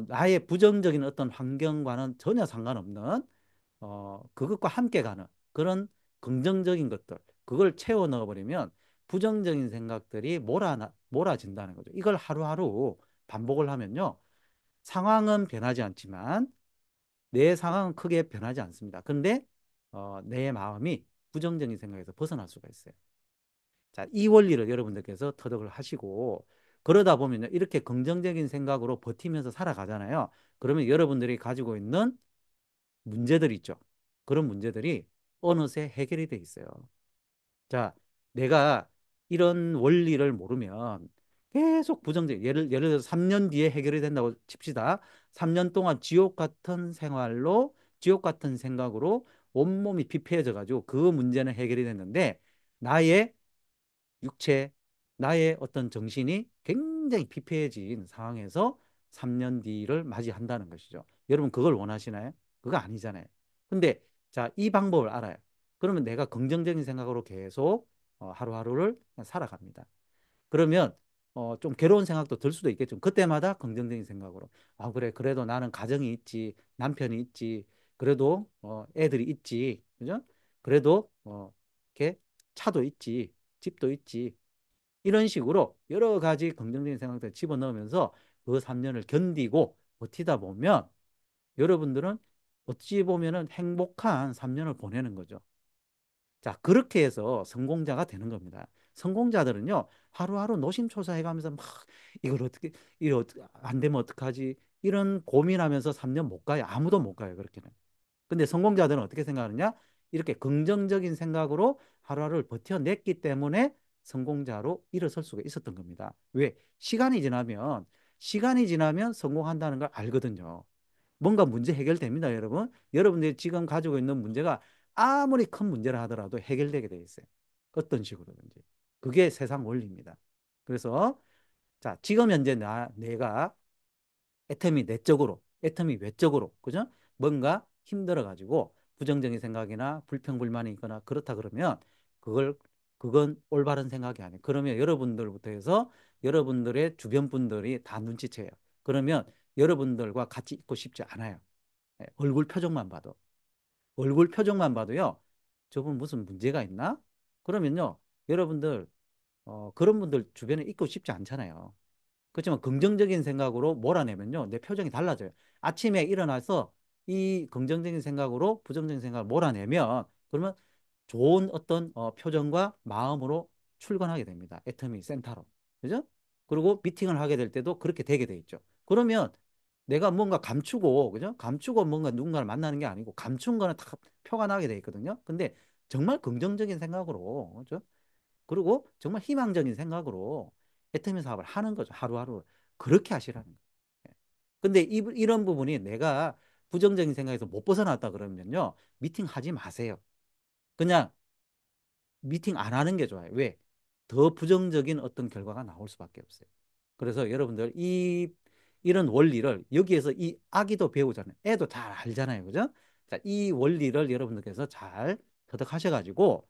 나의 부정적인 어떤 환경과는 전혀 상관없는 그것과 함께 가는 그런 긍정적인 것들 그걸 채워 넣어버리면 부정적인 생각들이 몰아진다는 거죠. 이걸 하루하루 반복을 하면요. 상황은 변하지 않지만 내 상황은 크게 변하지 않습니다. 근데 내 마음이 부정적인 생각에서 벗어날 수가 있어요. 자, 이 원리를 여러분들께서 터득을 하시고 그러다 보면 이렇게 긍정적인 생각으로 버티면서 살아가잖아요. 그러면 여러분들이 가지고 있는 문제들 있죠. 그런 문제들이 어느새 해결이 돼 있어요. 자, 내가 이런 원리를 모르면 계속 부정적 예를 들어서 3년 뒤에 해결이 된다고 칩시다. 3년 동안 지옥 같은 생활로 지옥 같은 생각으로 온몸이 피폐해져 가지고 그 문제는 해결이 됐는데 나의 육체, 나의 어떤 정신이 굉장히 피폐해진 상황에서 3년 뒤를 맞이한다는 것이죠. 여러분 그걸 원하시나요? 그거 아니잖아요. 근데 자, 이 방법을 알아요. 그러면 내가 긍정적인 생각으로 계속 하루하루를 살아갑니다. 그러면 좀 괴로운 생각도 들 수도 있겠죠. 그때마다 긍정적인 생각으로 아 그래 그래도 나는 가정이 있지 남편이 있지 그래도 애들이 있지 그죠? 그래도 이렇게 차도 있지 집도 있지 이런 식으로 여러 가지 긍정적인 생각들을 집어넣으면서 그 3년을 견디고 버티다 보면 여러분들은 어찌 보면은 행복한 3년을 보내는 거죠. 자, 그렇게 해서 성공자가 되는 겁니다. 성공자들은요, 하루하루 노심초사해 가면서 막 이걸 어떻게 안 되면 어떡하지? 이런 고민하면서 3년 못 가요. 아무도 못 가요, 그렇게는. 근데 성공자들은 어떻게 생각하느냐? 이렇게 긍정적인 생각으로 하루하루를 버텨냈기 때문에 성공자로 일어설 수가 있었던 겁니다. 왜? 시간이 지나면 성공한다는 걸 알거든요. 뭔가 문제 해결됩니다, 여러분. 여러분들이 지금 가지고 있는 문제가 아무리 큰 문제라 하더라도 해결되게 돼 있어요. 어떤 식으로든지. 그게 세상 원리입니다. 그래서 자, 지금 현재 내가 애터미 내적으로, 애터미 외적으로, 그죠? 뭔가 힘들어가지고 부정적인 생각이나 불평불만이 있거나 그렇다 그러면 그걸, 그건 올바른 생각이 아니에요. 그러면 여러분들부터 해서 여러분들의 주변 분들이 다 눈치채요. 그러면 여러분들과 같이 있고 싶지 않아요. 예, 얼굴 표정만 봐도. 얼굴 표정만 봐도요, 저분 무슨 문제가 있나? 그러면요, 여러분들, 그런 분들 주변에 있고 싶지 않잖아요. 그렇지만 긍정적인 생각으로 몰아내면요, 내 표정이 달라져요. 아침에 일어나서 이 긍정적인 생각으로 부정적인 생각을 몰아내면, 그러면 좋은 어떤 표정과 마음으로 출근하게 됩니다. 애터미 센터로. 그죠? 그리고 미팅을 하게 될 때도 그렇게 되게 돼 있죠. 그러면 내가 뭔가 감추고, 그죠? 감추고 뭔가 누군가를 만나는 게 아니고, 감춘 거는 다 표가 나게 돼 있거든요. 근데 정말 긍정적인 생각으로, 그죠? 그리고 정말 희망적인 생각으로 애터미 사업을 하는 거죠. 하루하루. 그렇게 하시라는 거예요. 예. 근데 이런 부분이 내가 부정적인 생각에서 못 벗어났다 그러면요, 미팅 하지 마세요. 그냥 미팅 안 하는 게 좋아요. 왜? 더 부정적인 어떤 결과가 나올 수밖에 없어요. 그래서 여러분들 이런 원리를 여기에서 이 아기도 배우잖아요. 애도 잘 알잖아요. 그죠? 자, 이 원리를 여러분들께서 잘 터득하셔가지고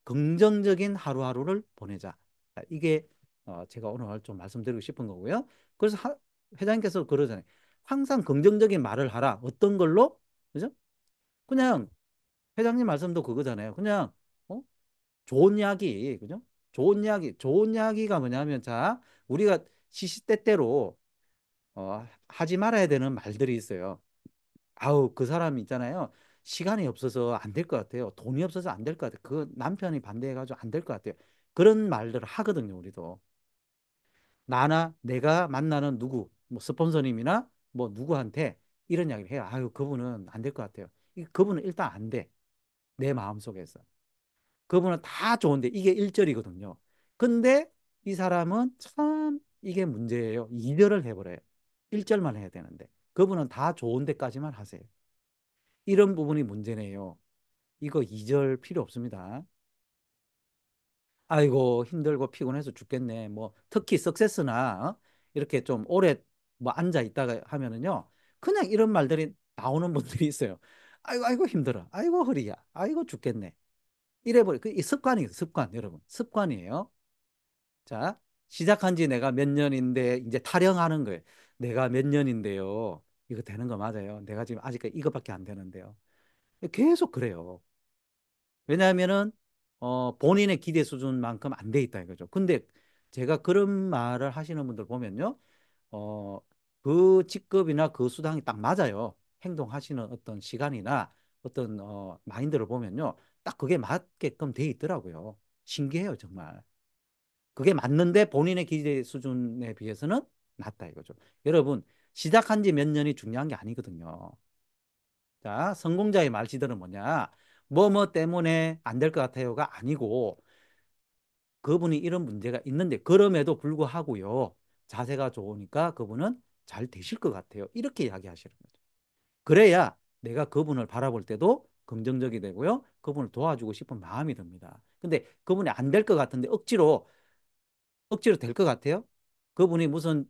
긍정적인 하루하루를 보내자. 자, 이게 제가 오늘 좀 말씀드리고 싶은 거고요. 그래서 회장님께서 그러잖아요. 항상 긍정적인 말을 하라. 어떤 걸로? 그죠? 그냥 회장님 말씀도 그거잖아요. 그냥 어? 좋은 이야기, 그죠? 좋은 이야기, 좋은 이야기가 뭐냐면, 자, 우리가 시시때때로 하지 말아야 되는 말들이 있어요. 아우, 그 사람 있잖아요. 시간이 없어서 안 될 것 같아요. 돈이 없어서 안 될 것 같아요. 그 남편이 반대해가지고 안 될 것 같아요. 그런 말들을 하거든요, 우리도. 나나 내가 만나는 누구, 뭐 스폰서님이나 뭐 누구한테 이런 이야기를 해요. 아유, 그분은 안 될 것 같아요. 그분은 일단 안 돼. 내 마음속에서. 그분은 다 좋은데 이게 1절이거든요. 근데 이 사람은 참 이게 문제예요. 2절을 해버려요. 1절만 해야 되는데. 그분은 다 좋은 데까지만 하세요. 이런 부분이 문제네요. 이거 2절 필요 없습니다. 아이고, 힘들고 피곤해서 죽겠네. 뭐 특히 석세스나 이렇게 좀 오래 뭐 앉아 있다가 하면은요, 그냥 이런 말들이 나오는 분들이 있어요. 아이고, 아이고, 힘들어. 아이고, 허리야. 아이고, 죽겠네. 이래버려. 그 습관이에요, 습관, 여러분. 습관이에요. 자, 시작한 지 내가 몇 년인데 이제 타령하는 거예요. 내가 몇 년인데요. 이거 되는 거 맞아요. 내가 지금 아직까지 이것밖에 안 되는데요. 계속 그래요. 왜냐하면은 본인의 기대 수준만큼 안 돼 있다 이거죠. 근데 제가 그런 말을 하시는 분들 보면요. 어, 그 직급이나 그 수당이 딱 맞아요. 행동하시는 어떤 시간이나 어떤 마인드를 보면요. 딱 그게 맞게끔 돼 있더라고요. 신기해요, 정말. 그게 맞는데 본인의 기대 수준에 비해서는 낮다 이거죠. 여러분, 시작한 지 몇 년이 중요한 게 아니거든요. 자, 성공자의 말시들은 뭐냐? 뭐 때문에 안 될 것 같아요가 아니고 그분이 이런 문제가 있는데 그럼에도 불구하고요. 자세가 좋으니까 그분은 잘 되실 것 같아요. 이렇게 이야기하시는 거죠. 그래야 내가 그분을 바라볼 때도 긍정적이 되고요. 그분을 도와주고 싶은 마음이 듭니다. 근데 그분이 안 될 것 같은데 억지로 될 것 같아요? 그분이 무슨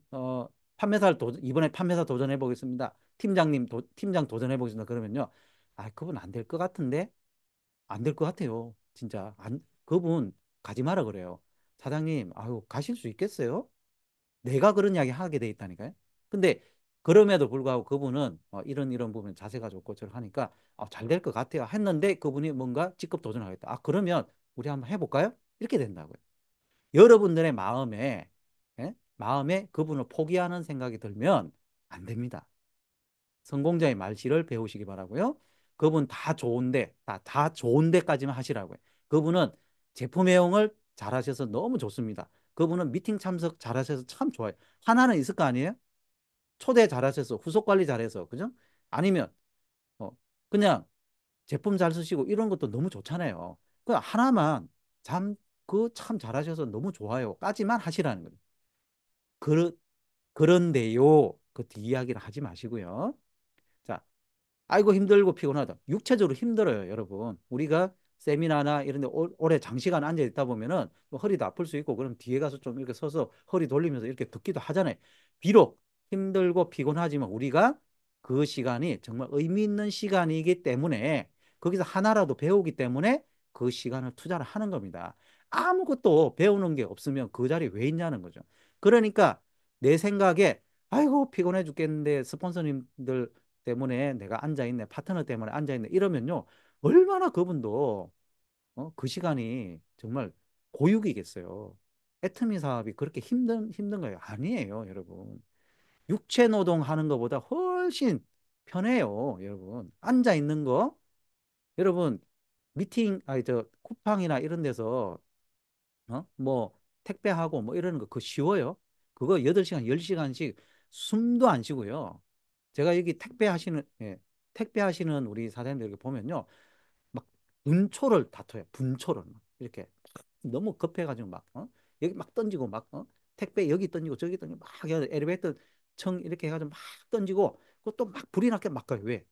이번에 판매사 도전해 보겠습니다. 팀장 도전해 보겠습니다. 그러면요. 아, 그분 안 될 것 같은데 안 될 것 같아요. 진짜 안 그분 가지 마라 그래요. 사장님, 아유 가실 수 있겠어요? 내가 그런 이야기 하게 돼 있다니까요. 근데 그럼에도 불구하고 그분은 이런 부분 자세가 좋고 저를 하니까 잘 될 것 같아요. 했는데 그분이 뭔가 직급 도전하겠다. 아, 그러면 우리 한번 해볼까요? 이렇게 된다고요. 여러분들의 마음에 그분을 포기하는 생각이 들면 안 됩니다. 성공자의 말실을 배우시기 바라고요. 그분 다 좋은데, 다 좋은 데까지만 하시라고요. 그분은 제품 애용을 잘하셔서 너무 좋습니다. 그분은 미팅 참석 잘하셔서 참 좋아요. 하나는 있을 거 아니에요? 초대 잘하셔서, 후속 관리 잘해서, 그죠? 아니면, 어, 그냥 제품 잘 쓰시고 이런 것도 너무 좋잖아요. 그 하나만 참 잘하셔서 너무 좋아요. 까지만 하시라는 거예요. 그, 그런데요. 그 뒤이야기를 하지 마시고요. 자, 아이고 힘들고 피곤하다. 육체적으로 힘들어요, 여러분. 우리가 세미나나 이런 데 오래 장시간 앉아 있다 보면은 뭐 허리도 아플 수 있고 그럼 뒤에 가서 좀 이렇게 서서 허리 돌리면서 이렇게 듣기도 하잖아요. 비록 힘들고 피곤하지만 우리가 그 시간이 정말 의미 있는 시간이기 때문에 거기서 하나라도 배우기 때문에 그 시간을 투자를 하는 겁니다. 아무것도 배우는 게 없으면 그 자리에 왜 있냐는 거죠. 그러니까 내 생각에 아이고 피곤해 죽겠는데 스폰서님들 때문에 내가 앉아있네, 파트너 때문에 앉아있네 이러면요 얼마나 그분도 그 시간이 정말 고육이겠어요. 애터미 사업이 그렇게 힘든 거예요? 아니에요, 여러분. 육체 노동 하는 것보다 훨씬 편해요, 여러분. 앉아 있는 거, 여러분, 미팅, 아니, 쿠팡이나 이런 데서, 뭐, 택배하고 뭐 이러는 거, 그거 쉬워요? 그거 8시간, 10시간씩 숨도 안 쉬고요. 제가 여기 택배 하시는 우리 사장님들 이렇게 보면요. 막 분초를 다퉈요. 분초를. 막 이렇게. 너무 급해가지고 막, 여기 막 던지고 막, 택배 여기 던지고 저기 던지고 막 엘리베이터 청 이렇게 해가지고 막 던지고 그것도 막 불이 나게 막 가요. 왜?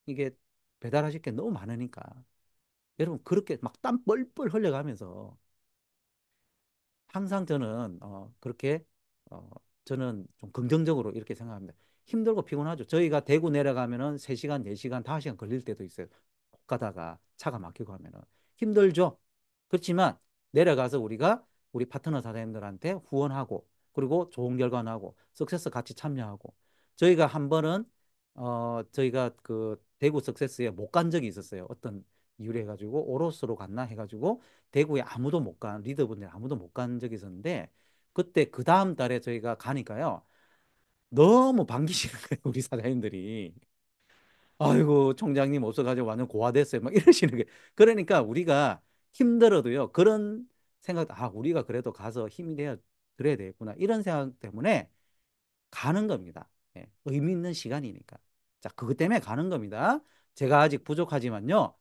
이게 배달하실 게 너무 많으니까. 여러분 그렇게 막 땀 뻘뻘 흘려가면서 항상 저는 그렇게 어, 저는 좀 긍정적으로 이렇게 생각합니다. 힘들고 피곤하죠. 저희가 대구 내려가면은 3시간, 4시간, 5시간 걸릴 때도 있어요. 못 가다가 차가 막히고 하면은 힘들죠. 그렇지만 내려가서 우리가 우리 파트너 사장님들한테 후원하고 그리고 좋은 결과 나고 석세스 같이 참여하고 저희가 한 번은 저희가 그 대구 석세스에 못 간 적이 있었어요. 어떤 이유로 해가지고 오로스로 갔나 해가지고 대구에 아무도 못 간, 리더분들 아무도 못 간 적이 있었는데 그때 그 다음 달에 저희가 가니까요. 너무 반기시는 거예요, 우리 사장님들이. 아이고, 총장님 없어가지고 완전 고화됐어요. 막 이러시는 게. 그러니까 우리가 힘들어도요, 그런 생각, 우리가 그래도 가서 힘이 돼야, 그래야 되겠구나. 이런 생각 때문에 가는 겁니다. 예, 의미 있는 시간이니까. 자, 그것 때문에 가는 겁니다. 제가 아직 부족하지만요.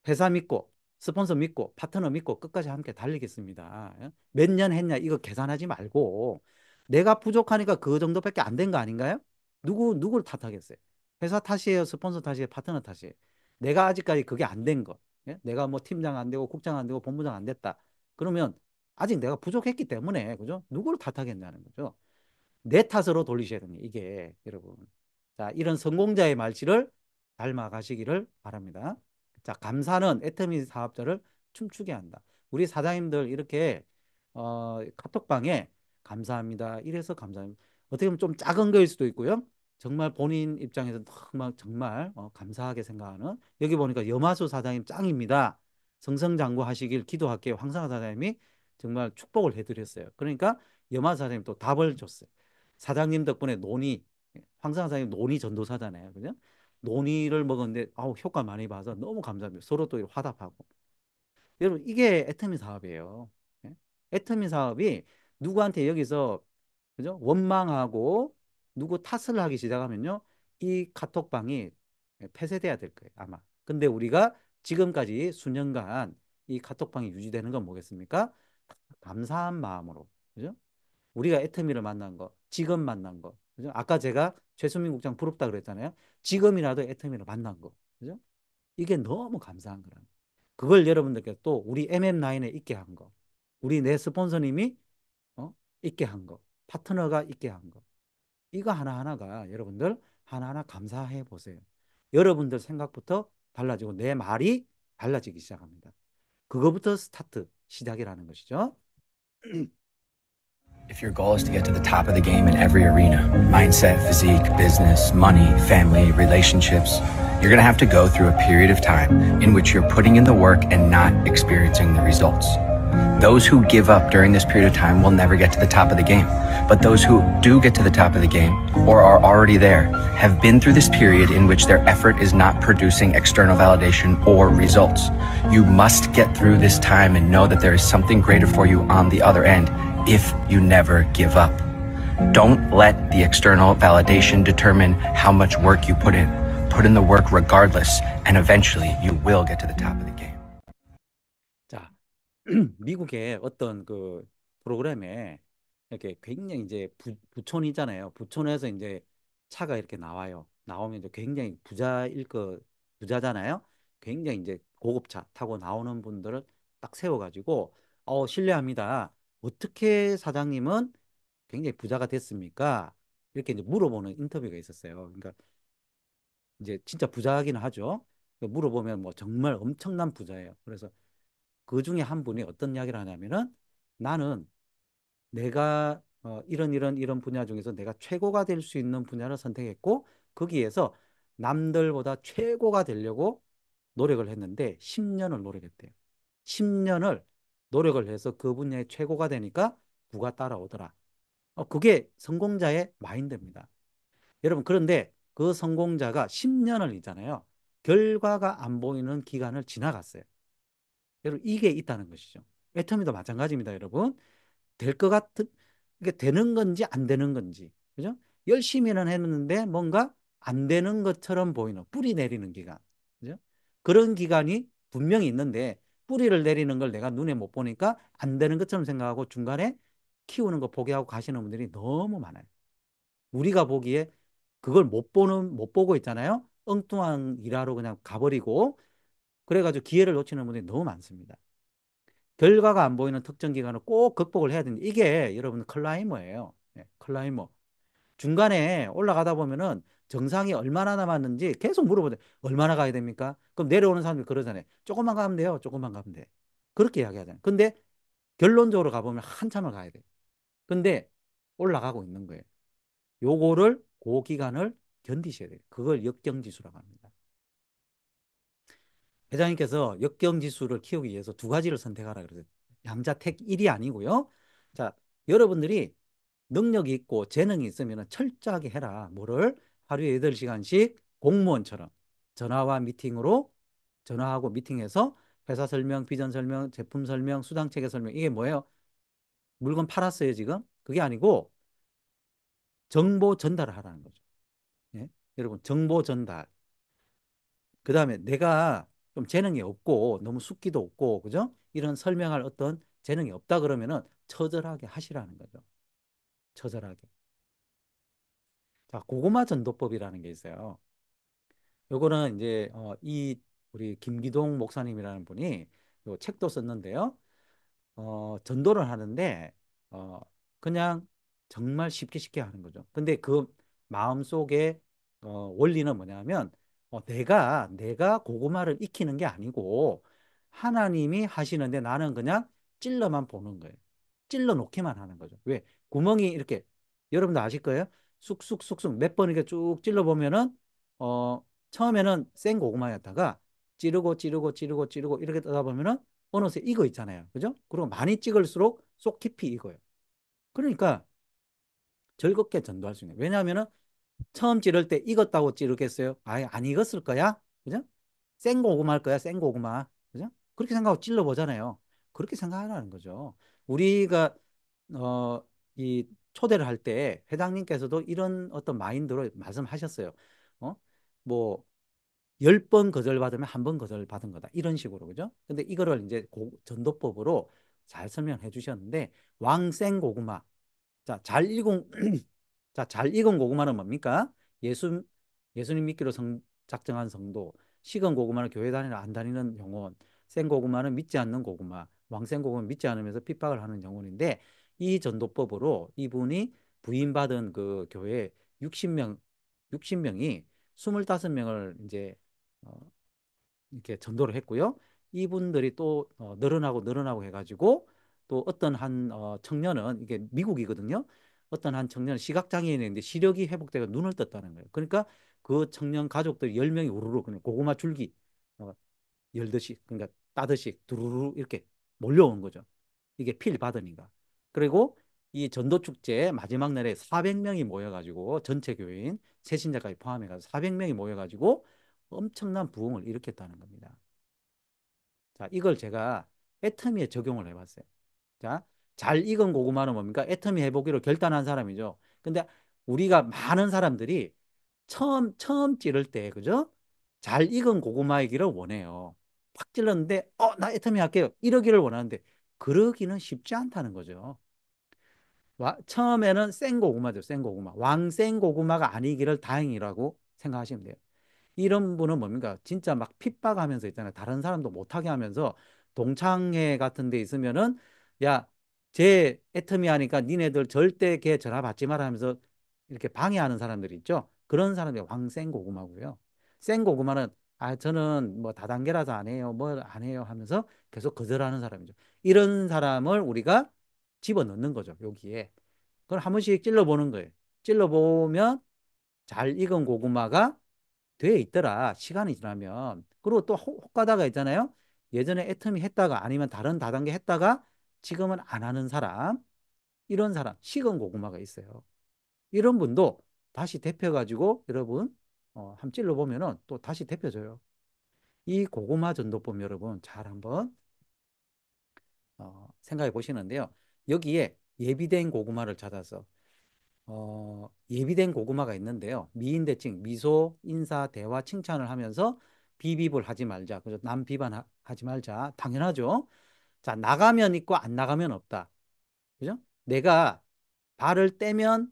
회사 믿고 스폰서 믿고 파트너 믿고 끝까지 함께 달리겠습니다. 몇 년 했냐 이거 계산하지 말고 내가 부족하니까 그 정도밖에 안 된 거 아닌가요? 누구를 탓하겠어요? 회사 탓이에요? 스폰서 탓이에요? 파트너 탓이에요? 내가 아직까지 그게 안 된 거. 예? 내가 뭐 팀장 안 되고 국장 안 되고 본부장 안 됐다. 그러면 아직 내가 부족했기 때문에 그죠? 누구를 탓하겠냐는 거죠. 내 탓으로 돌리셔야 됩니다. 이게 여러분. 자, 이런 성공자의 말씨를 닮아가시기를 바랍니다. 자, 감사는 애터미 사업자를 춤추게 한다. 우리 사장님들 이렇게 카톡방에 감사합니다. 이래서 감사합니다. 어떻게 보면 좀 작은 거일 수도 있고요. 정말 본인 입장에서 정말 감사하게 생각하는 여기 보니까 염화수 사장님 짱입니다. 성성장구하시길 기도할게요. 황상아 사장님이 정말 축복을 해드렸어요. 그러니까 염화수 사장님 또 답을 줬어요. 사장님 덕분에 황상아 사장님 논의 전도사잖아요. 그죠? 논의를 먹었는데 효과 많이 봐서 너무 감사합니다. 서로 또 화답하고. 여러분 이게 애터미 사업이에요. 예? 애터미 사업이 누구한테 여기서 그죠? 원망하고 누구 탓을 하기 시작하면요. 이 카톡방이 폐쇄돼야 될 거예요. 아마. 근데 우리가 지금까지 수년간 이 카톡방이 유지되는 건 뭐겠습니까? 감사한 마음으로. 그죠? 우리가 애터미를 만난 거, 지금 만난 거. 그죠? 아까 제가 최수민 국장 부럽다 그랬잖아요. 지금이라도 애터미를 만난 거. 그죠? 이게 너무 감사한 거라. 그걸 여러분들께 또 우리 MM9에 있게 한 거. 우리 내 스폰서님이 있게 한 거. 파트너가 있게 한 거. 이거 하나하나가 여러분들 하나하나 감사해 보세요. 여러분들 생각부터 달라지고 내 말이 달라지기 시작합니다. 그거부터 스타트, 시작이라는 것이죠. If your goal is to get to the top of the game in every arena, mindset, physique, business, money, family, relationships, you're going to have to go through a period of time in which you're putting in the work and not experiencing the results. Those who give up during this period of time will never get to the top of the game. But those who do get to the top of the game or are already there have been through this period in which their effort is not producing external validation or results. You must get through this time and know that there is something greater for you on the other end if you never give up. Don't let the external validation determine how much work you put in. Put in the work regardless, and eventually you will get to the top of the game. 자, 미국의 어떤 그 프로그램에 이렇게 굉장히 이제 부촌이잖아요. 부촌에서 이제 차가 이렇게 나와요. 나오면 이제 굉장히 부자잖아요. 굉장히 이제 고급차 타고 나오는 분들을 딱 세워가지고 실례합니다. 어떻게 사장님은 굉장히 부자가 됐습니까? 이렇게 이제 물어보는 인터뷰가 있었어요. 그러니까 이제 진짜 부자기는 하죠. 물어보면 뭐 정말 엄청난 부자예요. 그래서 그 중에 한 분이 어떤 이야기를 하냐면은 나는 내가 이런 분야 중에서 내가 최고가 될 수 있는 분야를 선택했고 거기에서 남들보다 최고가 되려고 노력을 했는데 10년을 노력했대요. 10년을 노력을 해서 그 분야의 최고가 되니까 부가 따라오더라. 그게 성공자의 마인드입니다. 여러분, 그런데 그 성공자가 10년을 있잖아요. 결과가 안 보이는 기간을 지나갔어요. 여러분, 이게 있다는 것이죠. 애터미도 마찬가지입니다, 여러분. 될 것 같은, 이게 되는 건지 안 되는 건지, 그죠? 열심히는 했는데 뭔가 안 되는 것처럼 보이는 뿌리 내리는 기간, 그죠? 그런 기간이 분명히 있는데 뿌리를 내리는 걸 내가 눈에 못 보니까 안 되는 것처럼 생각하고 중간에 키우는 거 포기하고 가시는 분들이 너무 많아요. 우리가 보기에 그걸 못 보고 있잖아요. 엉뚱한 일하러 그냥 가버리고 그래가지고 기회를 놓치는 분들이 너무 많습니다. 결과가 안 보이는 특정 기간을 꼭 극복을 해야 되는데 이게 여러분 클라이머예요. 네, 클라이머. 중간에 올라가다 보면은 정상이 얼마나 남았는지 계속 물어보대. 얼마나 가야 됩니까? 그럼 내려오는 사람들이 그러잖아요. 조금만 가면 돼요. 조금만 가면 돼. 그렇게 이야기하잖아요. 근데 결론적으로 가보면 한참을 가야 돼. 근데 올라가고 있는 거예요. 요거를 그 기간을 견디셔야 돼요. 그걸 역경지수라고 합니다. 회장님께서 역경지수를 키우기 위해서 두 가지를 선택하라 그러세요. 양자택 1이 아니고요. 자, 여러분들이 능력이 있고 재능이 있으면 철저하게 해라. 뭐를? 하루에 8시간씩 공무원처럼 전화와 미팅으로 전화하고 미팅해서 회사 설명, 비전 설명, 제품 설명, 수당체계 설명. 이게 뭐예요? 물건 팔았어요, 지금? 그게 아니고 정보 전달을 하라는 거죠. 예? 여러분, 정보 전달. 그 다음에 내가 좀 재능이 없고 너무 숙기도 없고 그죠? 이런 설명할 어떤 재능이 없다 그러면은 처절하게 하시라는 거죠. 처절하게. 자, 고구마 전도법이라는 게 있어요. 요거는 이제 이 우리 김기동 목사님이라는 분이 요 책도 썼는데요. 전도를 하는데 그냥 정말 쉽게 쉽게 하는 거죠. 근데 그 마음속에 원리는 뭐냐면 내가 고구마를 익히는 게 아니고 하나님이 하시는데 나는 그냥 찔러만 보는 거예요. 찔러 놓기만 하는 거죠. 왜? 구멍이 이렇게 여러분도 아실 거예요. 쑥쑥쑥쑥 몇 번 이렇게 쭉 찔러 보면은 처음에는 생 고구마였다가 찌르고 찌르고 찌르고 찌르고 이렇게 떠다 보면은 어느새 익어 있잖아요. 그죠? 그리고 많이 찍을수록 속 깊이 익어요. 그러니까 즐겁게 전도할 수 있는. 왜냐하면은 처음 찌를 때 익었다고 찌르겠어요? 아예 안 익었을 거야? 그죠? 생고구마 할 거야, 생고구마. 그죠? 그렇게 생각하고 찔러 보잖아요. 그렇게 생각하라는 거죠. 우리가 이 초대를 할 때 회장님께서도 이런 어떤 마인드로 말씀하셨어요. 뭐 10번 거절받으면 한 번 거절받은 거다. 이런 식으로. 그죠? 근데 이거를 이제 전도법으로 잘 설명해 주셨는데 왕생고구마. 자, 잘 익은 자, 잘 익은 고구마는 뭡니까? 예수님 믿기로 작정한 성도, 식은 고구마는 교회 다니는 안 다니는 영혼, 생 고구마는 믿지 않는 고구마, 왕생 고구마는 믿지 않으면서 핍박을 하는 영혼인데 이 전도법으로 이분이 부임받은 그 교회 60명이 25명을 이제 어, 이렇게 전도를 했고요. 이분들이 또 늘어나고 해가지고 또 어떤 한 청년은 이게 미국이거든요. 어떤 한 청년은 시각장애인인데 시력이 회복되고 눈을 떴다는 거예요. 그러니까 그 청년 가족들 10명이 우르르 그냥 고구마 줄기 어, 열듯이 그러니까 따듯이 두루루 이렇게 몰려오는 거죠. 이게 필 받으니까. 그리고 이 전도축제 마지막 날에 400명이 모여가지고 전체 교회인 새신자까지 포함해가지고 400명이 모여가지고 엄청난 부흥을 일으켰다는 겁니다. 자, 이걸 제가 애터미에 적용을 해봤어요. 자, 잘 익은 고구마는 뭡니까? 애터미 해보기로 결단한 사람이죠. 근데 우리가 많은 사람들이 처음 찌를 때, 그죠? 잘 익은 고구마이기를 원해요. 팍 찔렀는데, 나 애터미 할게요. 이러기를 원하는데, 그러기는 쉽지 않다는 거죠. 처음에는 생 고구마죠, 생 고구마. 왕생 고구마가 아니기를 다행이라고 생각하시면 돼요. 이런 분은 뭡니까? 진짜 막 핍박하면서 있잖아요. 다른 사람도 못하게 하면서 동창회 같은 데 있으면은 야, 쟤 애터미 하니까 니네들 절대 걔 전화 받지 마라 하면서 이렇게 방해하는 사람들이 있죠. 그런 사람들이 황생고구마고요. 생고구마는 저는 뭐 다단계라서 안 해요. 뭘 안 해요 하면서 계속 거절하는 사람이죠. 이런 사람을 우리가 집어넣는 거죠. 여기에. 그걸 한 번씩 찔러보는 거예요. 찔러보면 잘 익은 고구마가 돼 있더라. 시간이 지나면. 그리고 또 혹가다가 있잖아요. 예전에 애터미 했다가 아니면 다른 다단계 했다가 지금은 안 하는 사람. 이런 사람, 식은 고구마가 있어요. 이런 분도 다시 데펴가지고 여러분 한번 찔러보면은 또 다시 데펴줘요. 이 고구마 전도법 여러분 잘 한번 생각해 보시는데요. 여기에 예비된 고구마를 찾아서 예비된 고구마가 있는데요. 미인대칭, 미소, 인사, 대화, 칭찬을 하면서 비비볼 하지 말자. 그죠? 남 비판하지 말자. 당연하죠. 자, 나가면 있고 안 나가면 없다. 그죠? 내가 발을 떼면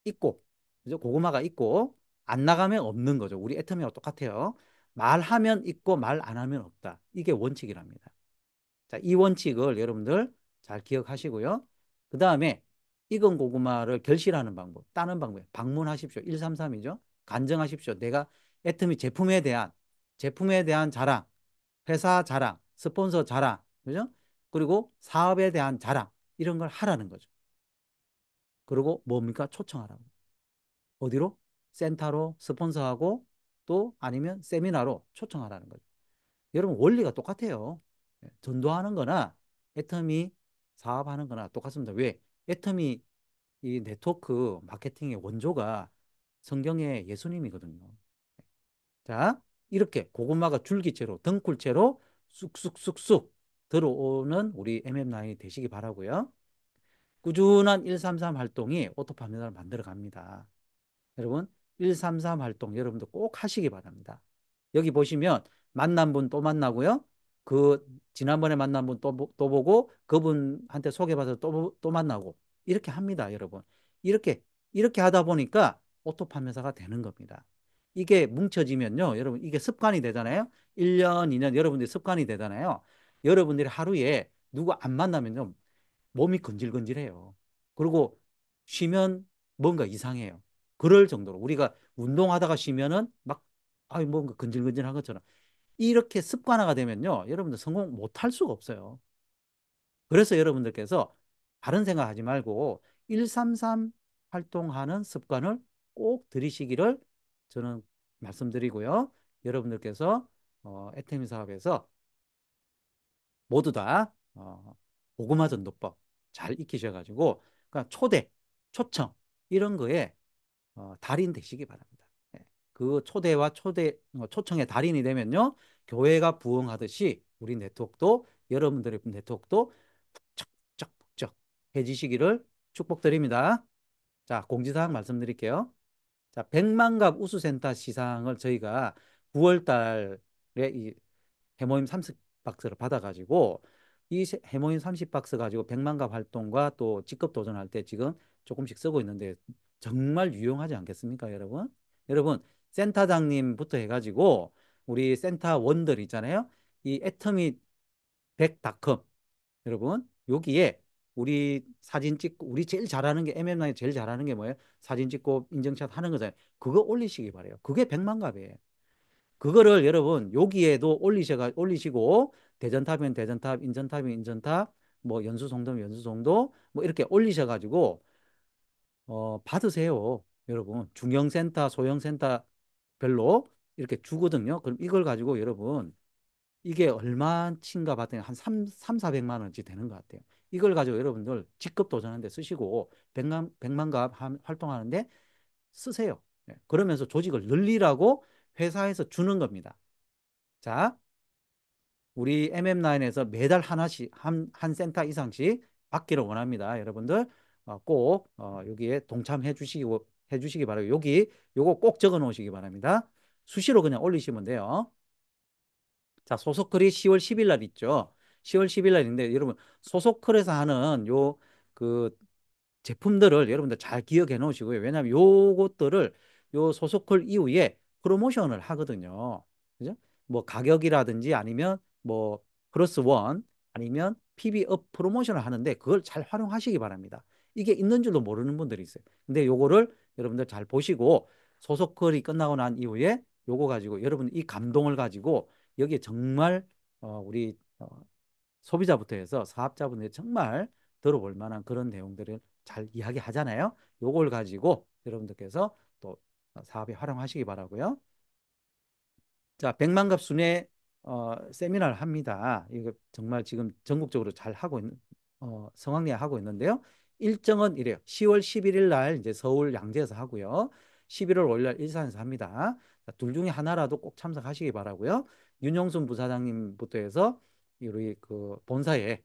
있고, 그죠? 고구마가 있고, 안 나가면 없는 거죠. 우리 애터미와 똑같아요. 말하면 있고, 말 안 하면 없다. 이게 원칙이랍니다. 자, 이 원칙을 여러분들 잘 기억하시고요. 그 다음에 익은 고구마를 결실하는 방법, 따는 방법, 방문하십시오. 133이죠. 간증하십시오. 내가 애터미 제품에 대한 자랑, 회사 자랑, 스폰서 자랑, 그죠? 그리고 사업에 대한 자랑, 이런 걸 하라는 거죠. 그리고 뭡니까? 초청하라고. 어디로? 센터로 스폰서하고 또 아니면 세미나로 초청하라는 거죠. 여러분 원리가 똑같아요. 전도하는 거나 애터미 사업하는 거나 똑같습니다. 왜? 애터미 이 네트워크 마케팅의 원조가 성경의 예수님이거든요. 자, 이렇게 고구마가 줄기채로 덩굴채로 쑥쑥쑥쑥 들어오는 우리 MM9이 되시기 바라고요. 꾸준한 133 활동이 오토파면을 만들어 갑니다. 여러분 133 활동 여러분도 꼭 하시기 바랍니다. 여기 보시면 만난 분 또 만나고요. 그 지난번에 만난 분 또 보고 그분한테 소개받아서 또 만나고 이렇게 합니다. 여러분 이렇게 하다 보니까 오토판매사가 되는 겁니다. 이게 뭉쳐지면요. 여러분 이게 습관이 되잖아요. 1년 2년 여러분들이 습관이 되잖아요. 여러분들이 하루에 누구 안 만나면요. 몸이 근질근질해요. 그리고 쉬면 뭔가 이상해요. 그럴 정도로 우리가 운동하다가 쉬면은 막 뭔가 근질근질한 것처럼 이렇게 습관화가 되면요. 여러분들 성공 못할 수가 없어요. 그래서 여러분들께서 다른 생각하지 말고 133 활동하는 습관을 꼭 들이시기를 저는 말씀드리고요. 여러분들께서 애터미 사업에서 모두 다 고구마 전도법 잘 익히셔가지고 그러니까 초대, 초청 이런 거에 달인 되시기 바랍니다. 예. 그 초대와 초청의 달인이 되면요. 교회가 부흥하듯이 우리 네트워크도 여러분들의 네트워크도 북적북적 해지시기를 축복드립니다. 자, 공지사항 말씀드릴게요. 자, 100만갑 우수센터 시상을 저희가 9월 달에 이 해모임 30박스를 받아가지고 이 해모임 30박스 가지고 100만갑 활동과 또 직급 도전할 때 지금 조금씩 쓰고 있는데 정말 유용하지 않겠습니까, 여러분? 여러분, 센터장님부터 해가지고 우리 센터 원들 있잖아요. 이 애터미 100.com 여러분 여기에 우리 사진 찍고 우리 제일 잘하는 게 MM라인 제일 잘하는 게 뭐예요? 사진 찍고 인증샷 하는 거잖아요. 그거 올리시기 바래요. 그게 100만갑이에요. 그거를 여러분 여기에도 올리시고 대전탑이면 대전탑, 인전탑이면 인전탑, 뭐 연수송도면 연수송도 뭐 이렇게 올리셔가지고 받으세요. 여러분 중형센터, 소형센터별로 이렇게 주거든요. 그럼 이걸 가지고 여러분 이게 얼마치인가 봤더니 한 400만 원치 되는 것 같아요. 이걸 가지고 여러분들 직급 도전하는데 쓰시고 100만갑 활동하는데 쓰세요. 그러면서 조직을 늘리라고 회사에서 주는 겁니다. 자, 우리 MM9에서 매달 하나씩 한 센터 이상씩 받기를 원합니다. 여러분들 꼭 여기에 동참해 주시기 바라고 요거 꼭 적어 놓으시기 바랍니다. 수시로 그냥 올리시면 돼요. 자, 소속글이 10월 10일 날 있죠. 10월 10일 날인데 여러분 소속글에서 하는 요 그 제품들을 여러분들 잘 기억해 놓으시고요. 왜냐하면 요것들을 요 소속글 이후에 프로모션을 하거든요. 그죠? 뭐 가격이라든지 아니면 뭐 플러스 원 아니면 PB 업 프로모션을 하는데 그걸 잘 활용하시기 바랍니다. 이게 있는 줄도 모르는 분들이 있어요. 근데 요거를 여러분들 잘 보시고 소속글이 끝나고 난 이후에 요거 가지고 여러분 이 감동을 가지고 여기에 정말 우리 소비자부터 해서 사업자분들이 정말 들어볼 만한 그런 내용들을 잘 이야기하잖아요. 요걸 가지고 여러분들께서 또 사업에 활용하시기 바라고요. 자, 100만갑 순회 세미나를 합니다. 이거 정말 지금 전국적으로 잘 하고 있는 성황리에 하고 있는데요. 일정은 이래요. 10월 11일 날 이제 서울 양재에서 하고요. 11월 5일 날 일산에서 합니다. 자, 둘 중에 하나라도 꼭 참석하시기 바라고요. 윤영순 부사장님부터 해서 우리 그 본사의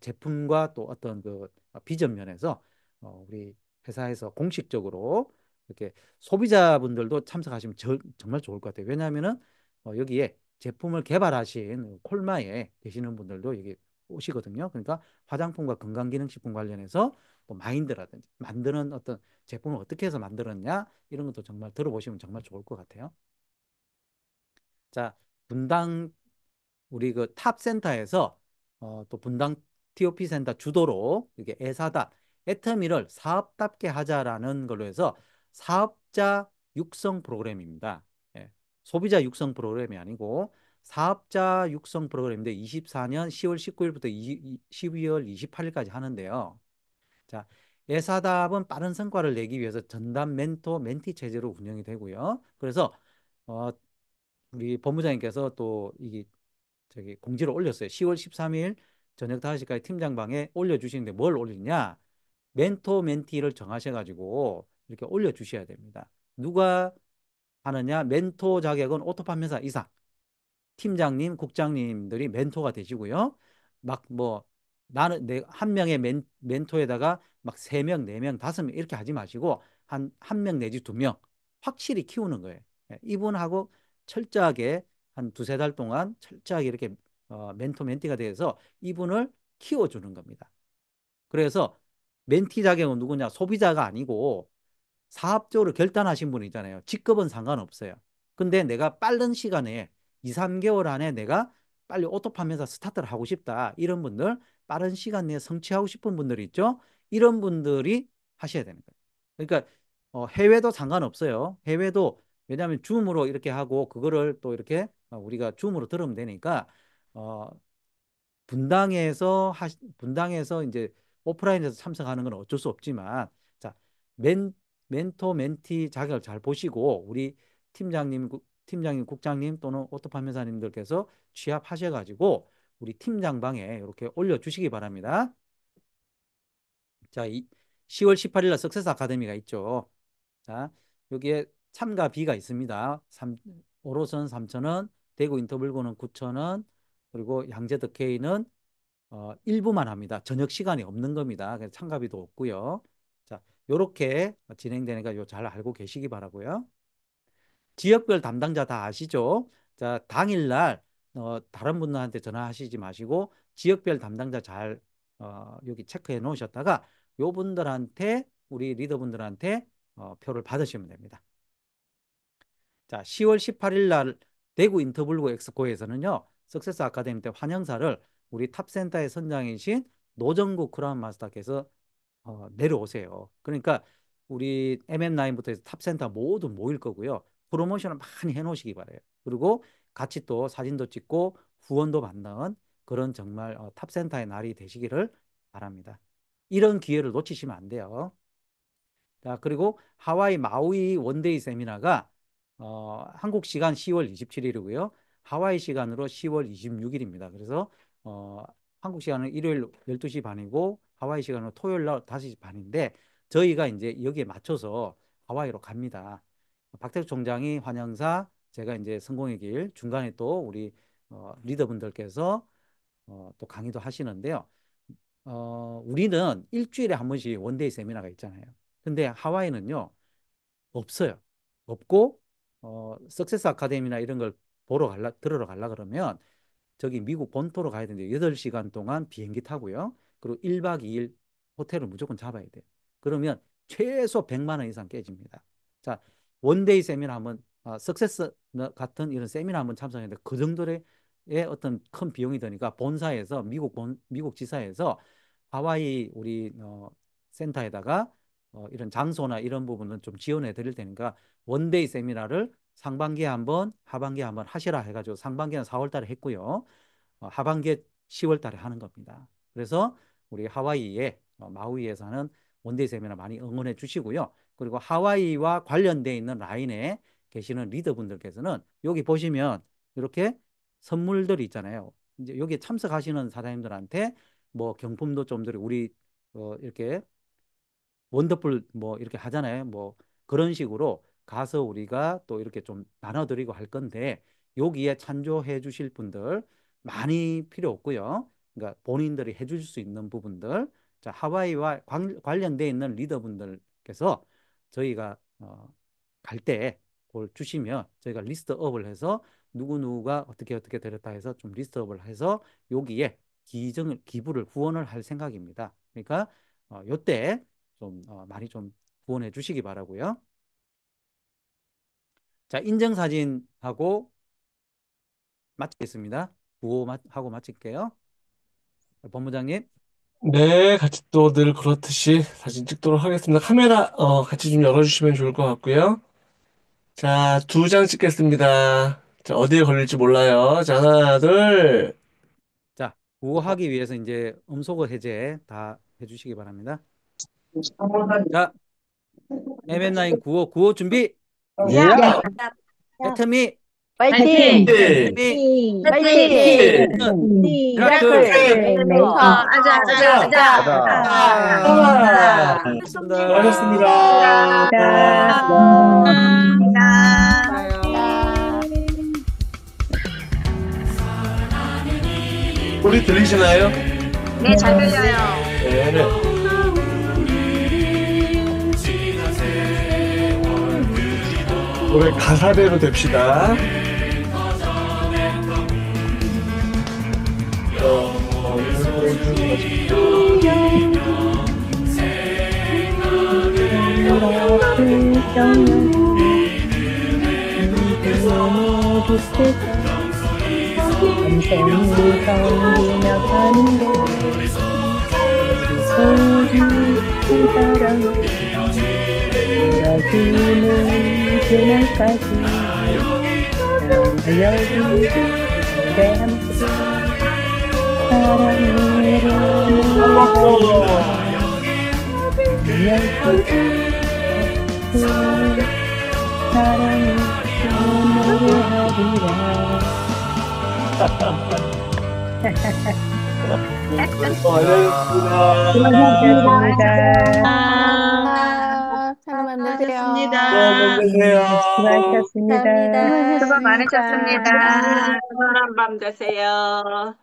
제품과 또 어떤 그 비전 면에서 우리 회사에서 공식적으로 이렇게 소비자분들도 참석하시면 정말 좋을 것 같아요. 왜냐하면은 여기에 제품을 개발하신 콜마에 계시는 분들도 여기 오시거든요. 그러니까 화장품과 건강기능식품 관련해서 또 마인드라든지 만드는 어떤 제품을 어떻게 해서 만들었냐 이런 것도 정말 들어보시면 정말 좋을 것 같아요. 자, 분당 우리 그 탑센터에서 또 분당 TOP 센터 주도로 이게 애사다 애터미를 사업답게 하자라는 걸로 해서 사업자 육성 프로그램입니다. 예, 소비자 육성 프로그램이 아니고 사업자 육성 프로그램인데 24년 10월 19일부터 12월 28일까지 하는데요. 자, 애사답은 빠른 성과를 내기 위해서 전담 멘토 멘티 체제로 운영이 되고요. 그래서 우리 본부장님께서 또 이게 저기 공지를 올렸어요. 10월 13일 저녁 5시까지 팀장방에 올려주시는데 뭘 올리냐? 멘토 멘티를 정하셔가지고 이렇게 올려주셔야 됩니다. 누가 하느냐? 멘토 자격은 오토판매사 이상. 팀장님, 국장님들이 멘토가 되시고요. 막 뭐 나는 내 한 명의 멘토에다가 막 3명, 4명, 5명 이렇게 하지 마시고 한 명 내지 2명 확실히 키우는 거예요. 예, 이분하고 철저하게 한 2~3달 동안 철저하게 이렇게 멘토 멘티가 돼서 이분을 키워주는 겁니다. 그래서 멘티 자격은 누구냐? 소비자가 아니고 사업적으로 결단하신 분 있잖아요. 직급은 상관없어요. 근데 내가 빠른 시간에 2, 3개월 안에 내가 빨리 오토 판매사 스타트를 하고 싶다. 이런 분들, 빠른 시간 내에 성취하고 싶은 분들이 있죠. 이런 분들이 하셔야 되는 거예요. 그러니까 해외도 상관없어요. 해외도 왜냐하면 줌으로 이렇게 하고 그거를 또 이렇게 우리가 줌으로 들으면 되니까 어, 분당에서 이제 오프라인에서 참석하는 건 어쩔 수 없지만 자, 멘토 멘티 자격을 잘 보시고 우리 팀장님, 국장님 또는 오토판매사님들께서 취합하셔가지고 우리 팀장방에 이렇게 올려주시기 바랍니다. 자, 10월 18일 날 석세스 아카데미가 있죠. 자, 여기에 참가비가 있습니다. 5호선 3,000원, 대구 인터블고는 9,000원, 그리고 양재 덕케이는 일부만 합니다. 저녁 시간이 없는 겁니다. 그래서 참가비도 없고요. 자, 요렇게 진행되니까 요 잘 알고 계시기 바라고요. 지역별 담당자 다 아시죠? 자, 당일날 다른 분들한테 전화하시지 마시고 지역별 담당자 잘 여기 체크해 놓으셨다가 요 분들한테 우리 리더분들한테 표를 받으시면 됩니다. 자, 10월 18일 날 대구 인터블고 엑스코에서는요. 석세스 아카데미 때 환영사를 우리 탑센터의 선장이신 노정국 크라운 마스터께서 내려오세요. 그러니까 우리 MM9부터 해서 탑센터 모두 모일 거고요. 프로모션을 많이 해놓으시기 바래요. 그리고 같이 또 사진도 찍고 후원도 받는 그런 정말 탑센터의 날이 되시기를 바랍니다. 이런 기회를 놓치시면 안 돼요. 자, 그리고 하와이 마우이 원데이 세미나가 한국 시간 10월 27일이고요. 하와이 시간으로 10월 26일입니다. 그래서 한국 시간은 일요일 12시 반이고 하와이 시간은 토요일 날 5시 반인데 저희가 이제 여기에 맞춰서 하와이로 갑니다. 박태수 총장이 환영사, 제가 이제 성공의 길, 중간에 또 우리 리더분들께서 또 강의도 하시는데요. 우리는 일주일에 한 번씩 원데이 세미나가 있잖아요. 근데 하와이는요, 없어요. 없고, 석세스 아카데미나 이런 걸 들으러 가려 그러면 저기 미국 본토로 가야 되는데 8시간 동안 비행기 타고요. 그리고 1박 2일 호텔을 무조건 잡아야 돼요. 그러면 최소 100만 원 이상 깨집니다. 자, 원데이 세미나 한번 석세스 같은 이런 세미나 한번 참석했는데 그 정도의 어떤 큰 비용이 드니까 본사에서 미국 지사에서 하와이 우리 센터에다가 이런 장소나 이런 부분은 좀 지원해 드릴 테니까 원데이 세미나를 상반기에 한번 하반기에 한번 하시라 해가지고 상반기는 4월 달에 했고요. 하반기에 10월 달에 하는 겁니다. 그래서 우리 하와이에 마우이에서 하는 원데이 세미나 많이 응원해 주시고요. 그리고 하와이와 관련되어 있는 라인에 계시는 리더분들께서는 여기 보시면 이렇게 선물들이 있잖아요. 이제 여기에 참석하시는 사장님들한테 뭐 경품도 좀 드리고 우리 이렇게 원더풀 뭐 이렇게 하잖아요. 뭐 그런 식으로 가서 우리가 또 이렇게 좀 나눠드리고 할 건데 여기에 찬조해 주실 분들 많이 필요 없고요. 그러니까 본인들이 해줄 수 있는 부분들, 자 하와이와 관련돼 있는 리더분들께서 저희가 갈 때 그걸 주시면 저희가 리스트업을 해서 누구누구가 어떻게 되렸다 해서 좀 리스트업을 해서 여기에 기부를 후원을 할 생각입니다. 그러니까 요때 좀 많이 좀 후원해 주시기 바라고요. 자, 인증사진하고 마치겠습니다. 구호하고 마칠게요. 본부장님. 네, 같이 또 늘 그렇듯이 사진 찍도록 하겠습니다. 카메라 같이 좀 열어주시면 좋을 것 같고요. 자, 2장 찍겠습니다. 자, 어디에 걸릴지 몰라요. 자, 하나, 둘. 자, 구호하기 위해서 이제 음소거 해제 다 해주시기 바랍니다. 자, MN9 구호 준비. 야! 애터미 파이팅! 애터미 파이팅! 미라클 수고하셨습니다. 소리 들리시나요? 네, 잘 들려요. 네. 노래 가사대로 됩시다. 그날까지 여기 그대 함께 사랑을 잘 만드세요. 수고하셨습니다. 수고 많으셨습니다. 편안한 밤 되세요.